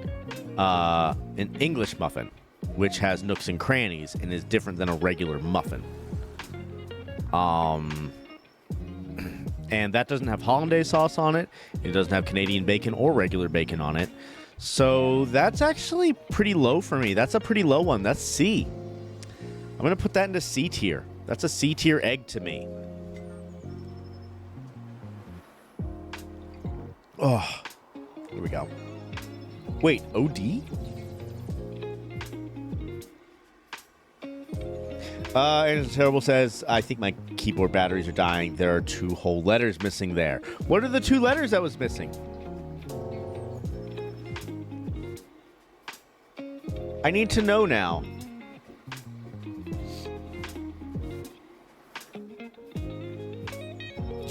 an English muffin, which has nooks and crannies and is different than a regular muffin. And that doesn't have hollandaise sauce on it. It doesn't have Canadian bacon or regular bacon on it. So that's actually pretty low for me. That's a pretty low one. That's C. I'm going to put that into C tier. That's a C tier egg to me. Oh, here we go. Wait, OD? And Terrible says, I think my keyboard batteries are dying. There are 2 whole letters missing there. What are the 2 letters that was missing? I need to know now.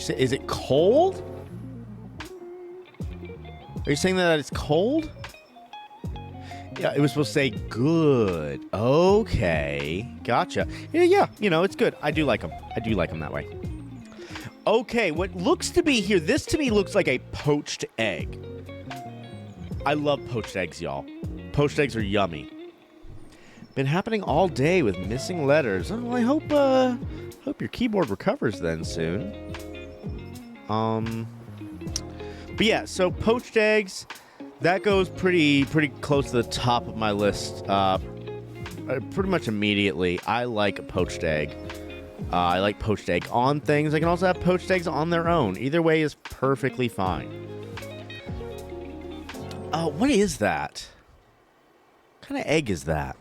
Is it cold? Are you saying that it's cold? Yeah, it was supposed to say good. Okay. Gotcha. Yeah, you know, it's good. I do like them. I do like them that way. Okay, what looks to be here, this to me looks like a poached egg. I love poached eggs, y'all. Poached eggs are yummy. Been happening all day with missing letters. Oh, I hope your keyboard recovers then soon. But yeah, so poached eggs, that goes pretty close to the top of my list. Pretty much immediately. I like a poached egg. I like poached egg on things. I can also have poached eggs on their own. Either way is perfectly fine. What is that? What kind of egg is that?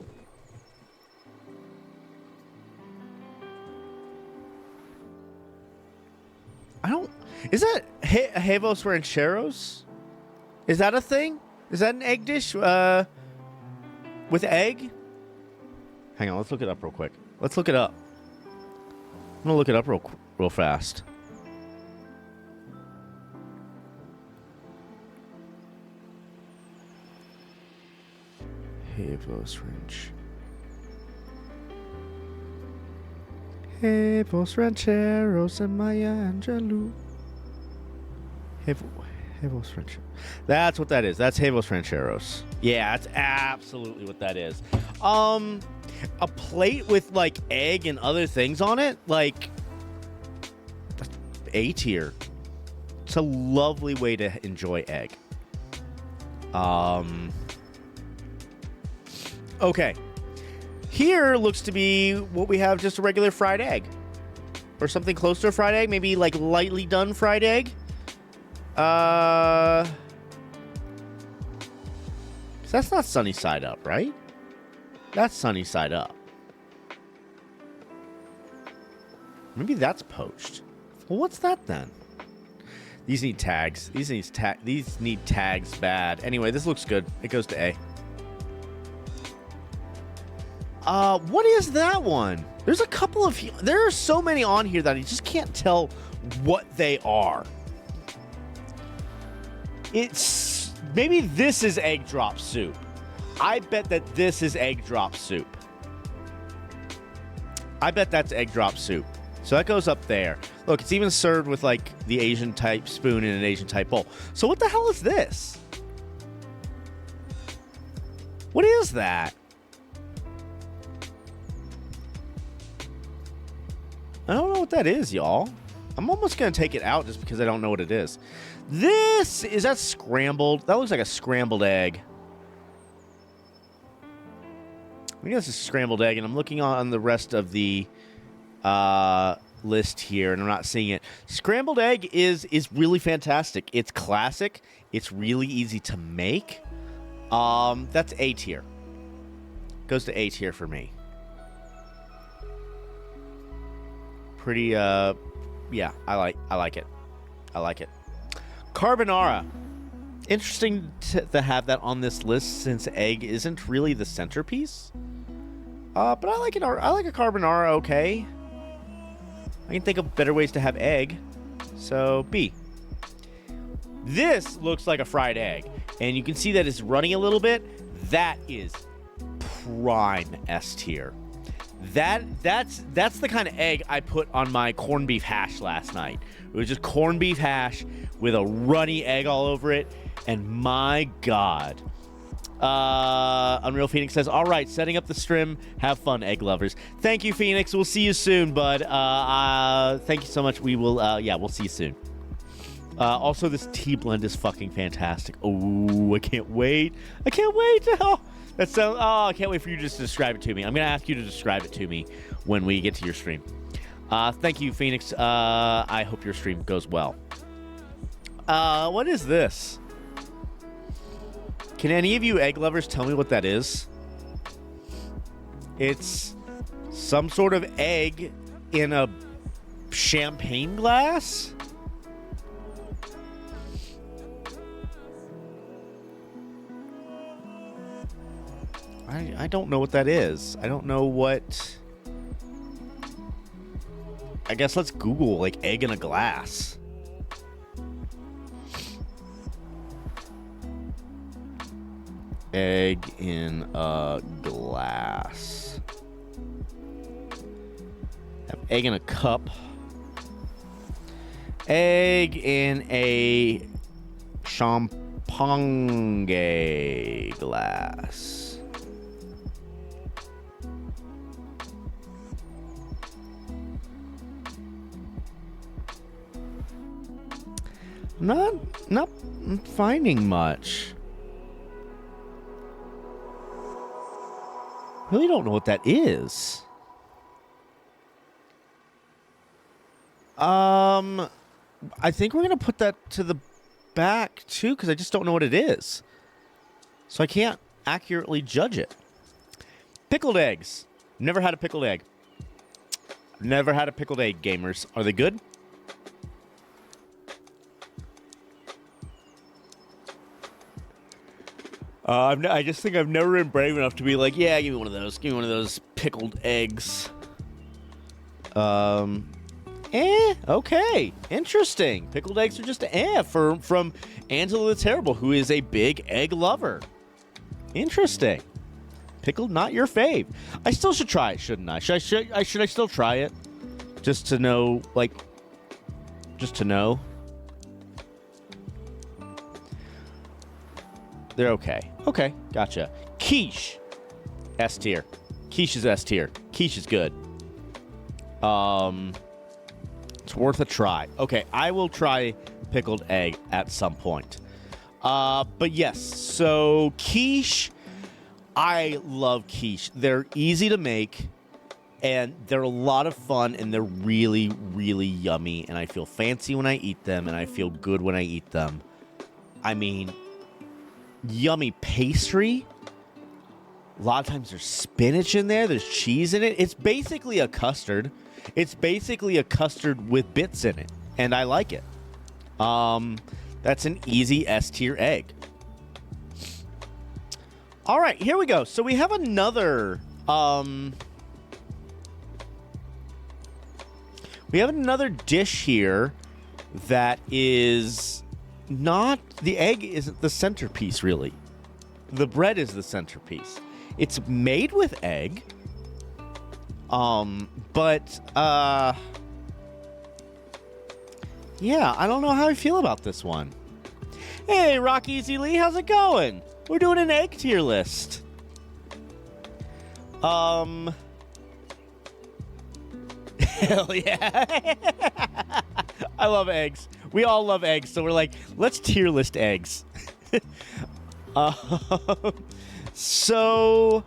Is that Huevos Rancheros? Is that a thing? Is that an egg dish with egg? Hang on, let's look it up real quick. Let's look it up. I'm gonna look it up real fast. Huevos Ranch. Huevos Rancheros and Maya Angelou. Huevos Rancheros. That's what that is. That's Huevos Rancheros. Yeah, that's absolutely what that is. A plate with, like, egg and other things on it, like, A tier. It's a lovely way to enjoy egg. Okay. Here looks to be what we have, just a regular fried egg. Or something close to a fried egg. Maybe, like, lightly done fried egg. That's not sunny side up, right? That's sunny side up. Maybe that's poached. Well, what's that then? These need tags. These need tags bad. Anyway, this looks good. It goes to A. What is that one? There's a couple of... There are so many on here that I just can't tell what they are. It's... Maybe this is egg drop soup. I bet that this is egg drop soup. I bet that's egg drop soup. So that goes up there. Look, it's even served with like the Asian type spoon in an Asian type bowl. So what the hell is this? What is that? I don't know what that is, y'all. I'm almost going to take it out just because I don't know what it is. Is that scrambled? That looks like a scrambled egg. I think that's a scrambled egg, and I'm looking on the rest of the list here, and I'm not seeing it. Scrambled egg is really fantastic. It's classic. It's really easy to make. That's A tier. Goes to A tier for me. Pretty, yeah, I like it. I like it. Carbonara. Interesting to have that on this list since egg isn't really the centerpiece. But I like it. I like a carbonara okay. I can think of better ways to have egg. So, B. This looks like a fried egg. And you can see that it's running a little bit. That is prime S tier. That's the kind of egg I put on my corned beef hash last night. It was just corned beef hash with a runny egg all over it. And my God. Unreal Phoenix says, all right, setting up the stream. Have fun, egg lovers. Thank you, Phoenix. We'll see you soon, bud. Thank you so much. We will, yeah, we'll see you soon. Also, this tea blend is fucking fantastic. Oh, I can't wait. I can't wait. Oh, that sounds, oh, I can't wait for you just to describe it to me. I'm going to ask you to describe it to me when we get to your stream. Thank you, Phoenix. I hope your stream goes well. What is this? Can any of you egg lovers tell me what that is? It's some sort of egg in a champagne glass? I don't know what that is. I don't know what... I guess let's Google, like, egg in a glass. Egg in a glass. Have egg in a cup. Egg in a champagne glass. Not finding much. Really don't know what that is. I think we're gonna put that to the back too, because I just don't know what it is. So I can't accurately judge it. Pickled eggs. Never had a pickled egg. Never had a pickled egg, gamers. Are they good? I just think I've never been brave enough to be like, yeah, give me one of those. Give me one of those pickled eggs. Okay. Interesting. Pickled eggs are just from Angela the Terrible, who is a big egg lover. Interesting. Pickled, not your fave. I still should try it, shouldn't I? Should I still try it? Just to know, like, just to know. They're okay. Okay, gotcha. Quiche. S tier. Quiche is S tier. Quiche is good. It's worth a try. Okay, I will try pickled egg at some point. But yes, so quiche. I love quiche. They're easy to make, and they're a lot of fun, and they're really, really yummy, and I feel fancy when I eat them, and I feel good when I eat them. I mean... yummy pastry. A lot of times there's spinach in there. There's cheese in it. It's basically a custard. It's basically a custard with bits in it. And I like it. That's an easy S tier egg. All right, here we go. So we have another... we have another dish here that is... not, the egg isn't the centerpiece, really. The bread is the centerpiece. It's made with egg. But Yeah, I don't know how I feel about this one. Hey, Rock Easy Lee, how's it going? We're doing an egg tier list. Hell yeah. I love eggs. We all love eggs, so we're like, let's tier list eggs. So,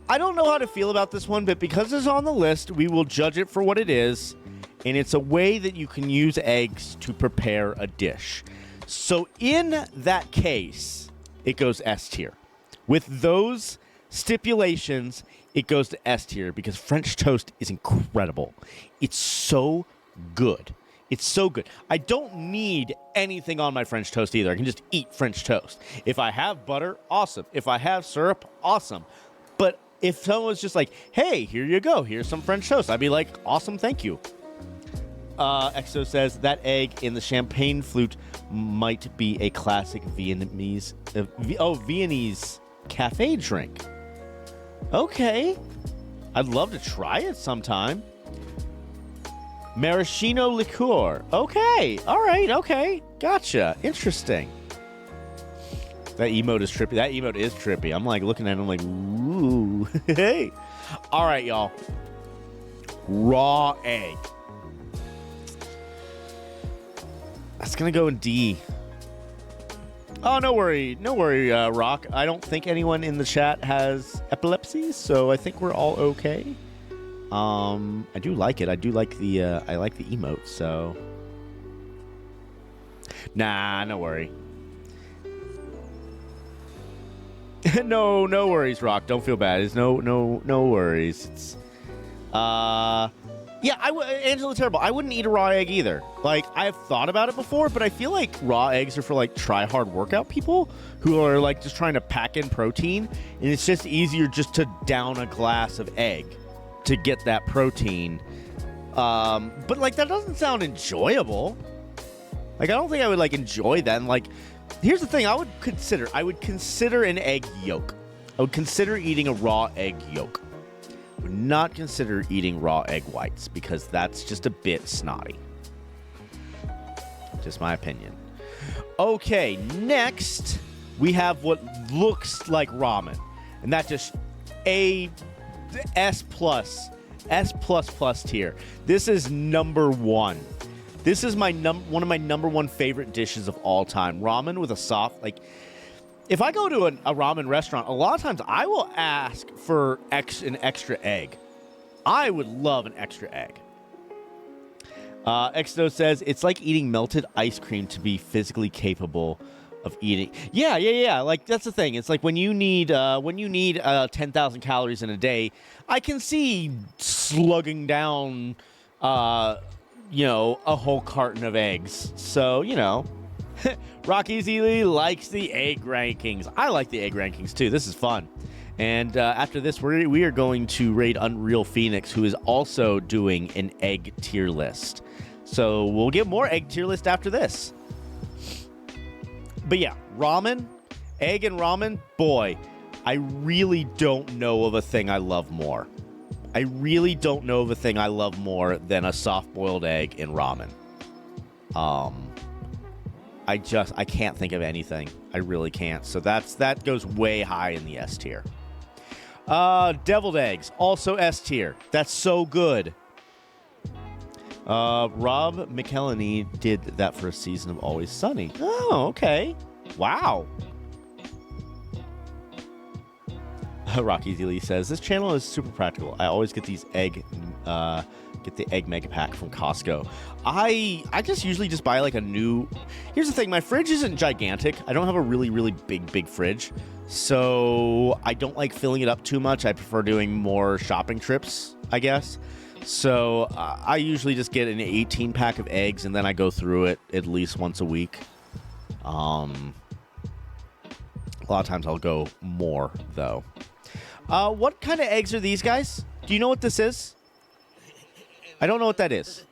I don't know how to feel about this one, but because it's on the list, we will judge it for what it is, and it's a way that you can use eggs to prepare a dish. So, in that case, it goes S tier. With those stipulations, it goes to S tier because French toast is incredible. It's so good. It's so good. I don't need anything on my French toast either. I can just eat French toast. If I have butter, awesome. If I have syrup, awesome. But if someone was just like, hey, here you go. Here's some French toast, I'd be like, awesome, thank you. Exo says that egg in the champagne flute might be a classic Viennese cafe drink. Okay. I'd love to try it sometime. Maraschino liqueur. Okay. All right. Okay. Gotcha. Interesting. That emote is trippy. That emote is trippy. I'm like looking at it. I'm like, ooh. Hey. All right, y'all. Raw egg. That's going to go in D. Oh, no worry. No worry, Rock. I don't think anyone in the chat has epilepsy, so I think we're all okay. I do like it. I do like the emote, so. Nah, no worry. No worries, Rock. Don't feel bad. It's no worries. It's, yeah, Angela Terrible. I wouldn't eat a raw egg either. Like, I've thought about it before, but I feel like raw eggs are for, like, try-hard workout people who are, like, just trying to pack in protein, and it's just easier just to down a glass of egg to get that protein. But, like, that doesn't sound enjoyable. Like, I don't think I would, like, enjoy that. And, like, here's the thing. I would consider an egg yolk. I would consider eating a raw egg yolk. I would not consider eating raw egg whites because that's just a bit snotty. Just my opinion. Okay, next we have what looks like ramen. And that's just S plus tier. This is number one. This is my one of my number one favorite dishes of all time. Ramen with a soft, like, if I go to a ramen restaurant, a lot of times I will ask for an extra egg. I would love an extra egg. Exo says, it's like eating melted ice cream to be physically capable of eating. Yeah. Like, that's the thing. It's like when you need 10,000 calories in a day, I can see slugging down, a whole carton of eggs. So, Rock Easily likes the egg rankings. I like the egg rankings, too. This is fun. And after this, we are going to raid Unreal Phoenix, who is also doing an egg tier list. So we'll get more egg tier list after this. But yeah, ramen, egg and ramen, boy, I really don't know of a thing I love more. I really don't know of a thing I love more than a soft-boiled egg in ramen. I can't think of anything. I really can't. So that goes way high in the S tier. Deviled eggs, also S tier. That's so good. Rob McElhenney did that for a season of Always Sunny. Oh, okay. Wow. Rocky Lee says, this channel is super practical. I always get these egg mega pack from Costco. I just usually just buy like a new. Here's the thing, my fridge isn't gigantic. I don't have a really, really big fridge. So I don't like filling it up too much. I prefer doing more shopping trips, I guess. So I usually just get an 18 pack of eggs and then I go through it at least once a week. A lot of times I'll go more though. What kind of eggs are these guys? Do you know what this is? I don't know what that is.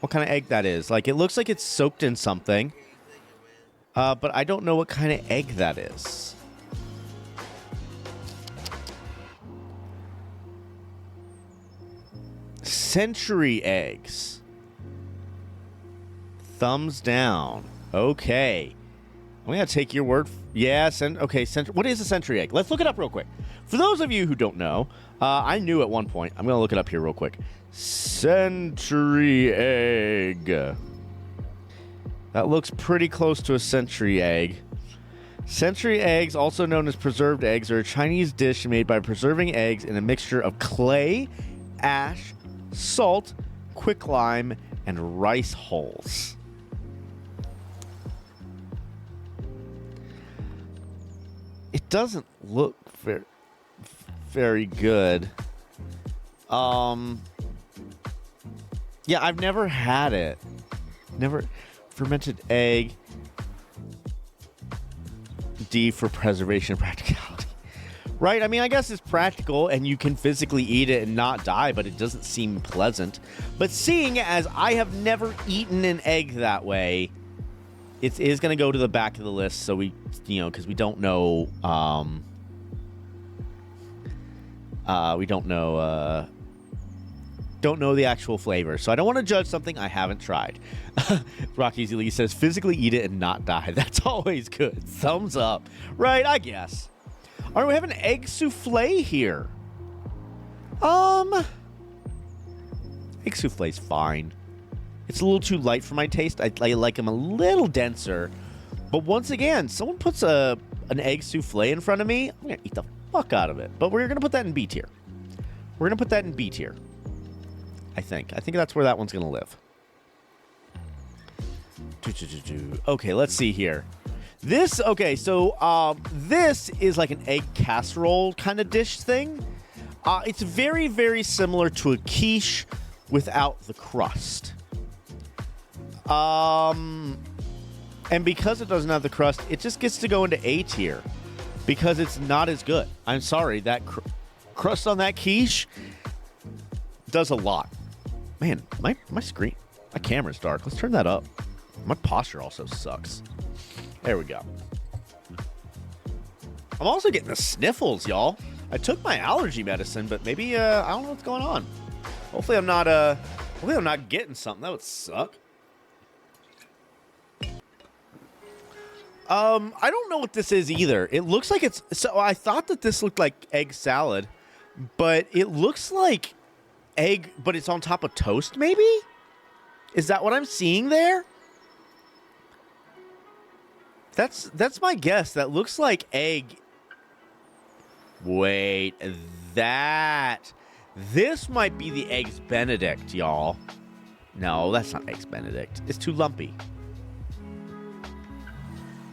What kind of egg that is. Like, it looks like it's soaked in something. But I don't know what kind of egg that is. Century eggs. Thumbs down. Okay. I'm going to take your word. Yes. And okay. What is a century egg? Let's look it up real quick. For those of you who don't know, I knew at one point. I'm going to look it up here real quick. Century egg. That looks pretty close to a century egg. Century eggs, also known as preserved eggs, are a Chinese dish made by preserving eggs in a mixture of clay, ash, salt, quicklime, and rice hulls. It doesn't look very good. Yeah, I've never had it. Never. Fermented egg. D for preservation and practicality. Right? I mean, I guess it's practical and you can physically eat it and not die, but it doesn't seem pleasant. But seeing as I have never eaten an egg that way, it is going to go to the back of the list. So we, because we don't know, don't know the actual flavor. So I don't want to judge something I haven't tried. Rocky Lee says, physically eat it and not die. That's always good. Thumbs up. Right, I guess. All right, we have an egg souffle here. Egg souffle's fine. It's a little too light for my taste. I like them a little denser. But once again, someone puts an egg souffle in front of me, I'm going to eat the fuck out of it. But we're going to put that in B tier. We're going to put that in B tier. I think that's where that one's going to live. Okay, let's see here. This is like an egg casserole kind of dish thing. It's very, very similar to a quiche without the crust. And because it doesn't have the crust, it just gets to go into A tier because it's not as good. I'm sorry, that crust on that quiche does a lot. Man, my screen, my camera's dark. Let's turn that up. My posture also sucks. There we go. I'm also getting the sniffles, y'all. I took my allergy medicine, but maybe I don't know what's going on. Hopefully I'm not getting something. That would suck. I don't know what this is either. It looks like it's... So I thought that this looked like egg salad, but it looks like egg, but it's on top of toast, maybe? Is that what I'm seeing there? That's my guess. That looks like egg. Wait, this might be the Eggs Benedict, y'all. No, that's not Eggs Benedict. It's too lumpy.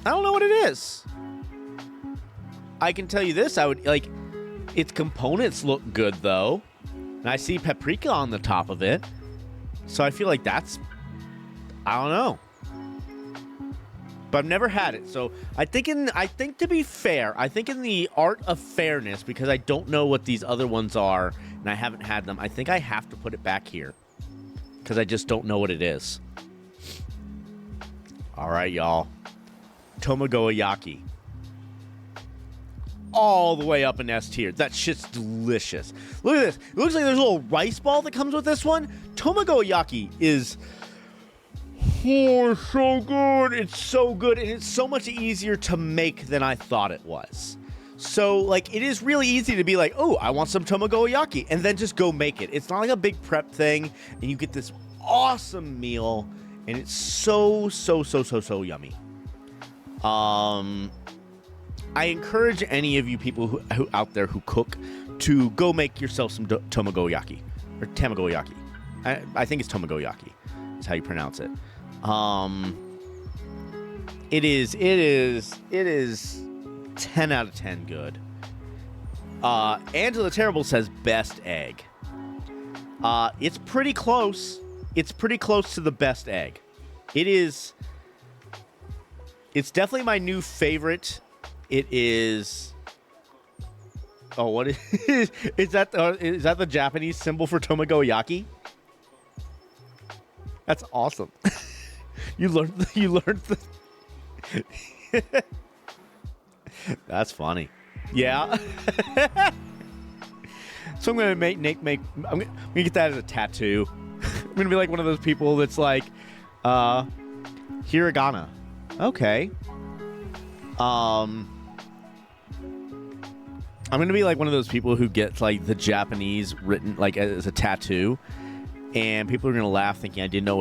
I don't know what it is. I can tell you this. I would like its components look good though. And I see paprika on the top of it. So I feel like that's, I don't know. But I've never had it. So I think to be fair, I think in the art of fairness, because I don't know what these other ones are and I haven't had them, I think I have to put it back here. Because I just don't know what it is. All right, y'all. Tomagoyaki. All the way up in S tier. That shit's delicious. Look at this. It looks like there's a little rice ball that comes with this one. Tomagoyaki is... Oh, so good. It's so good. And it's so much easier to make than I thought it was. So, like, it is really easy to be like, oh, I want some tomagoyaki. And then just go make it. It's not like a big prep thing. And you get this awesome meal. And it's so yummy. I encourage any of you people who out there who cook to go make yourself some tomagoyaki. Or tamagoyaki. I think it's tomagoyaki. That's how you pronounce it. It is 10 out of 10 good. Angela Terrible says best egg. It's pretty close. It's pretty close to the best egg. It's definitely my new favorite. It is. Oh, what is that? Is that the Japanese symbol for tomagoyaki? That's awesome. You learned the That's funny. Yeah. So I'm gonna make I'm gonna get that as a tattoo. I'm gonna be like one of those people that's like, Hiragana. Okay. I'm gonna be like one of those people who gets like the Japanese written like as a tattoo, and people are gonna laugh thinking I didn't know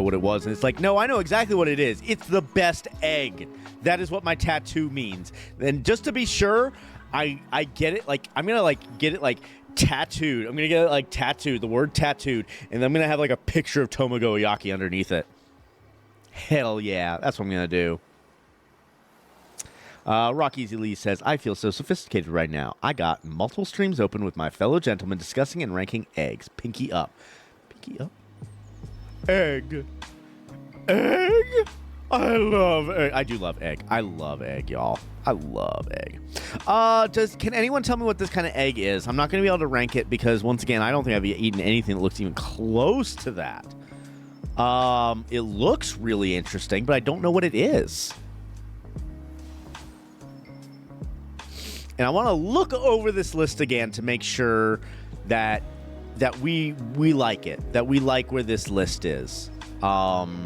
what it was, and it's like, no, I know exactly what it is. It's the best egg. That is what my tattoo means. And just to be sure, I get it. Like I'm gonna like get it like tattooed. I'm gonna get it like tattooed. The word tattooed, and then I'm gonna have like a picture of Tomogoyaki underneath it. Hell yeah, that's what I'm gonna do. Rock Easy Lee says, I feel so sophisticated right now. I got multiple streams open with my fellow gentlemen discussing and ranking eggs. Pinky up. Pinky up. Egg. Egg? I love egg. I do love egg. I love egg, y'all. I love egg. Can anyone tell me what this kind of egg is? I'm not going to be able to rank it because, once again, I don't think I've eaten anything that looks even close to that. It looks really interesting, but I don't know what it is. And I want to look over this list again to make sure that we like it, that we like where this list is. Not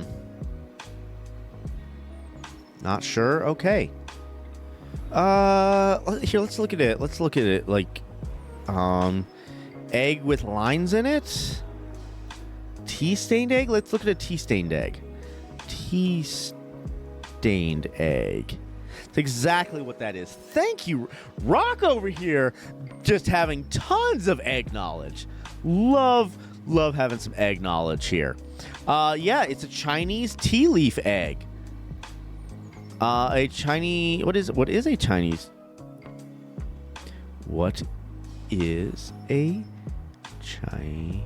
sure. Okay. Here, let's look at it. Let's look at it. Like, egg with lines in it. Tea-stained egg. Let's look at a tea-stained egg. Tea-stained egg. That's exactly what that is. Thank you, Rock over here, just having tons of egg knowledge. Love having some egg knowledge here. Yeah, it's a Chinese tea leaf egg. A Chinese. What is a Chinese? What is a Chinese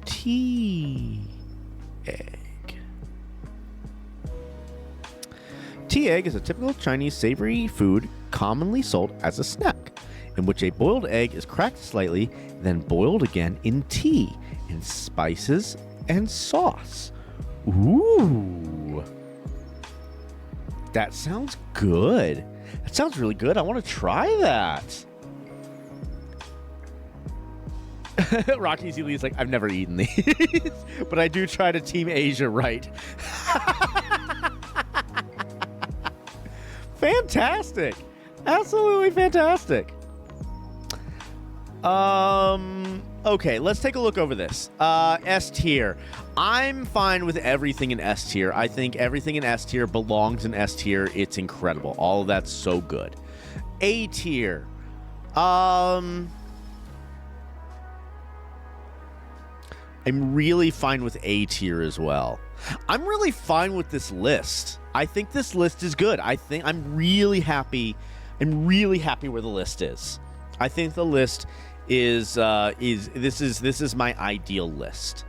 tea egg? Tea egg is a typical Chinese savory food commonly sold as a snack, in which a boiled egg is cracked slightly, then boiled again in tea, in spices and sauce. Ooh. That sounds good. That sounds really good. I want to try that. Rocky Z Lee's like, I've never eaten these, but I do try to Team Asia right. Fantastic. Absolutely fantastic. Okay, let's take a look over this. S tier. I'm fine with everything in S tier. I think everything in S tier belongs in S tier. It's incredible. All of that's so good. A tier. I'm really fine with A tier as well. I'm really fine with this list. I think this list is good. I'm really happy. I'm really happy where the list is. I think the list is this is my ideal list.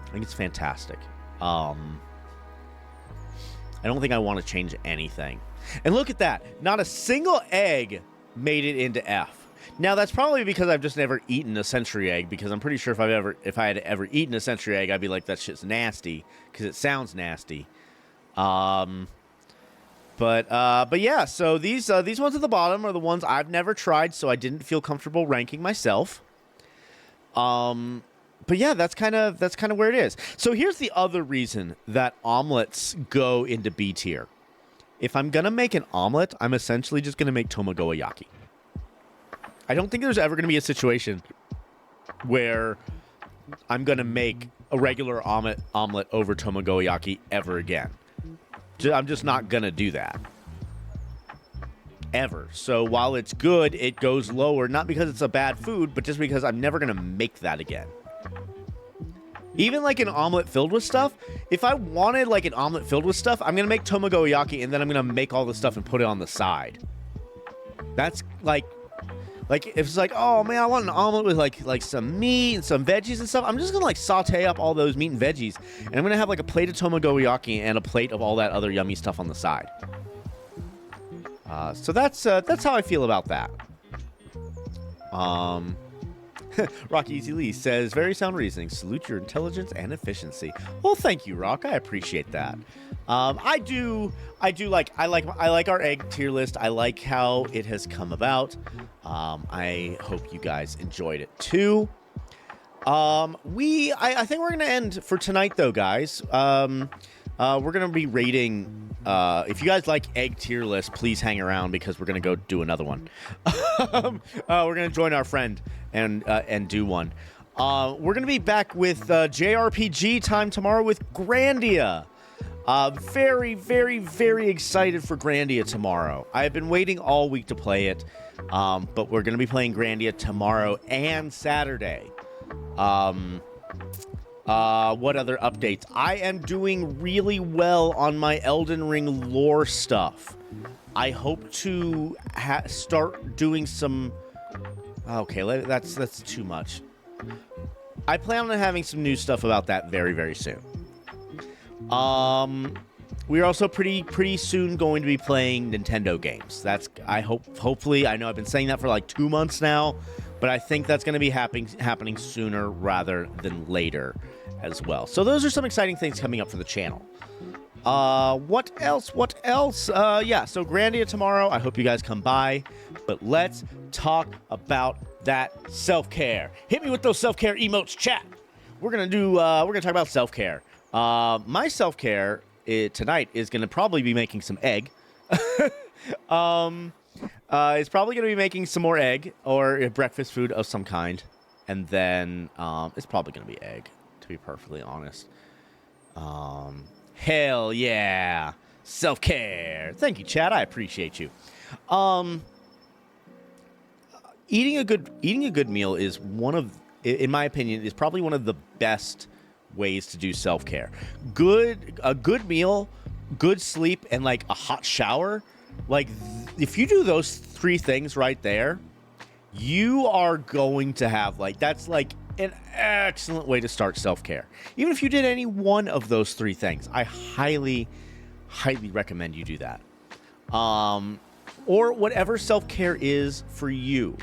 I think it's fantastic. I don't think I want to change anything. And look at that. Not a single egg made it into F. Now, that's probably because I've just never eaten a century egg, because I'm pretty sure if I had ever eaten a century egg, I'd be like, that shit's nasty, because it sounds nasty. But yeah, so these ones at the bottom are the ones I've never tried, so I didn't feel comfortable ranking myself. But yeah, that's kind of where it is. So here's the other reason that omelets go into B tier. If I'm gonna make an omelet, I'm essentially just gonna make Tomogoyaki. I don't think there's ever gonna be a situation where I'm gonna make a regular omelet over Tomogoyaki ever again. I'm just not gonna do that. Ever. So while it's good, it goes lower, not because it's a bad food, but just because I'm never gonna make that again. Even like an omelet filled with stuff, if I wanted like an omelet filled with stuff, I'm gonna make Tomogoyaki and then I'm gonna make all the stuff and put it on the side. That's like if it's like, oh man, I want an omelet with like some meat and some veggies and stuff, I'm just gonna like saute up all those meat and veggies, and I'm gonna have like a plate of Tomogoyaki and a plate of all that other yummy stuff on the side. So that's how I feel about that. Rocky Easy Lee says, very sound reasoning. Salute your intelligence and efficiency. Well, thank you, Rock. I appreciate that. I like our egg tier list. I like how it has come about. I hope you guys enjoyed it too. I think we're gonna end for tonight, though, guys. We're gonna be rating. If you guys like egg tier list, please hang around because we're gonna go do another one. We're gonna join our friend and do one. We're gonna be back with JRPG time tomorrow with Grandia. Very, very, very excited for Grandia tomorrow. I've been waiting all week to play it, but we're gonna be playing Grandia tomorrow and Saturday. What other updates? I am doing really well on my Elden Ring lore stuff. I hope to start doing some... Okay, that's too much. I plan on having some new stuff about that very, very soon. We're also pretty soon going to be playing Nintendo games. Hopefully, I know I've been saying that for like 2 months now, but I think that's going to be happening sooner rather than later as well. So those are some exciting things coming up for the channel. What else? Yeah, so Grandia tomorrow. I hope you guys come by, but let's talk about that self-care. Hit me with those self-care emotes, chat. We're gonna talk about self-care. My self-care tonight is gonna probably be making some egg. It's probably gonna be making some more egg or a breakfast food of some kind, and then it's probably gonna be egg, to be perfectly honest. Hell yeah, self-care. Thank you, Chad. I appreciate you. Eating a good meal is in my opinion, is probably one of the best ways to do self-care. A good meal, good sleep, and like a hot shower. Like, if you do those 3 things right there, you are going to have that's like an excellent way to start self-care. Even if you did any one of those 3 things, I highly, highly recommend you do that. Or whatever self-care is for you.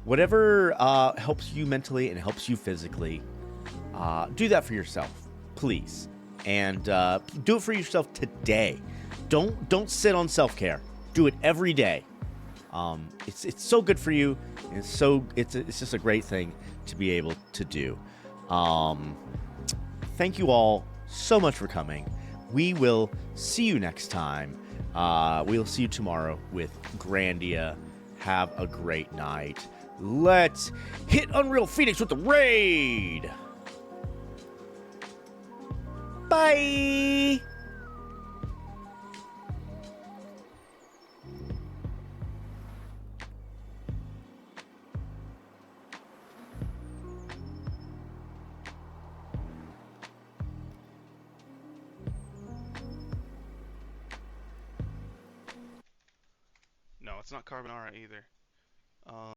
Whatever helps you mentally and helps you physically, do that for yourself, please. And do it for yourself today. Don't sit on self-care. Do it every day. It's so good for you. And it's just a great thing to be able to do. Thank you all so much for coming. We will see you next time. We'll see you tomorrow with Grandia. Have a great night. Let's hit Unreal Phoenix with the raid. Bye. No, it's not carbonara either.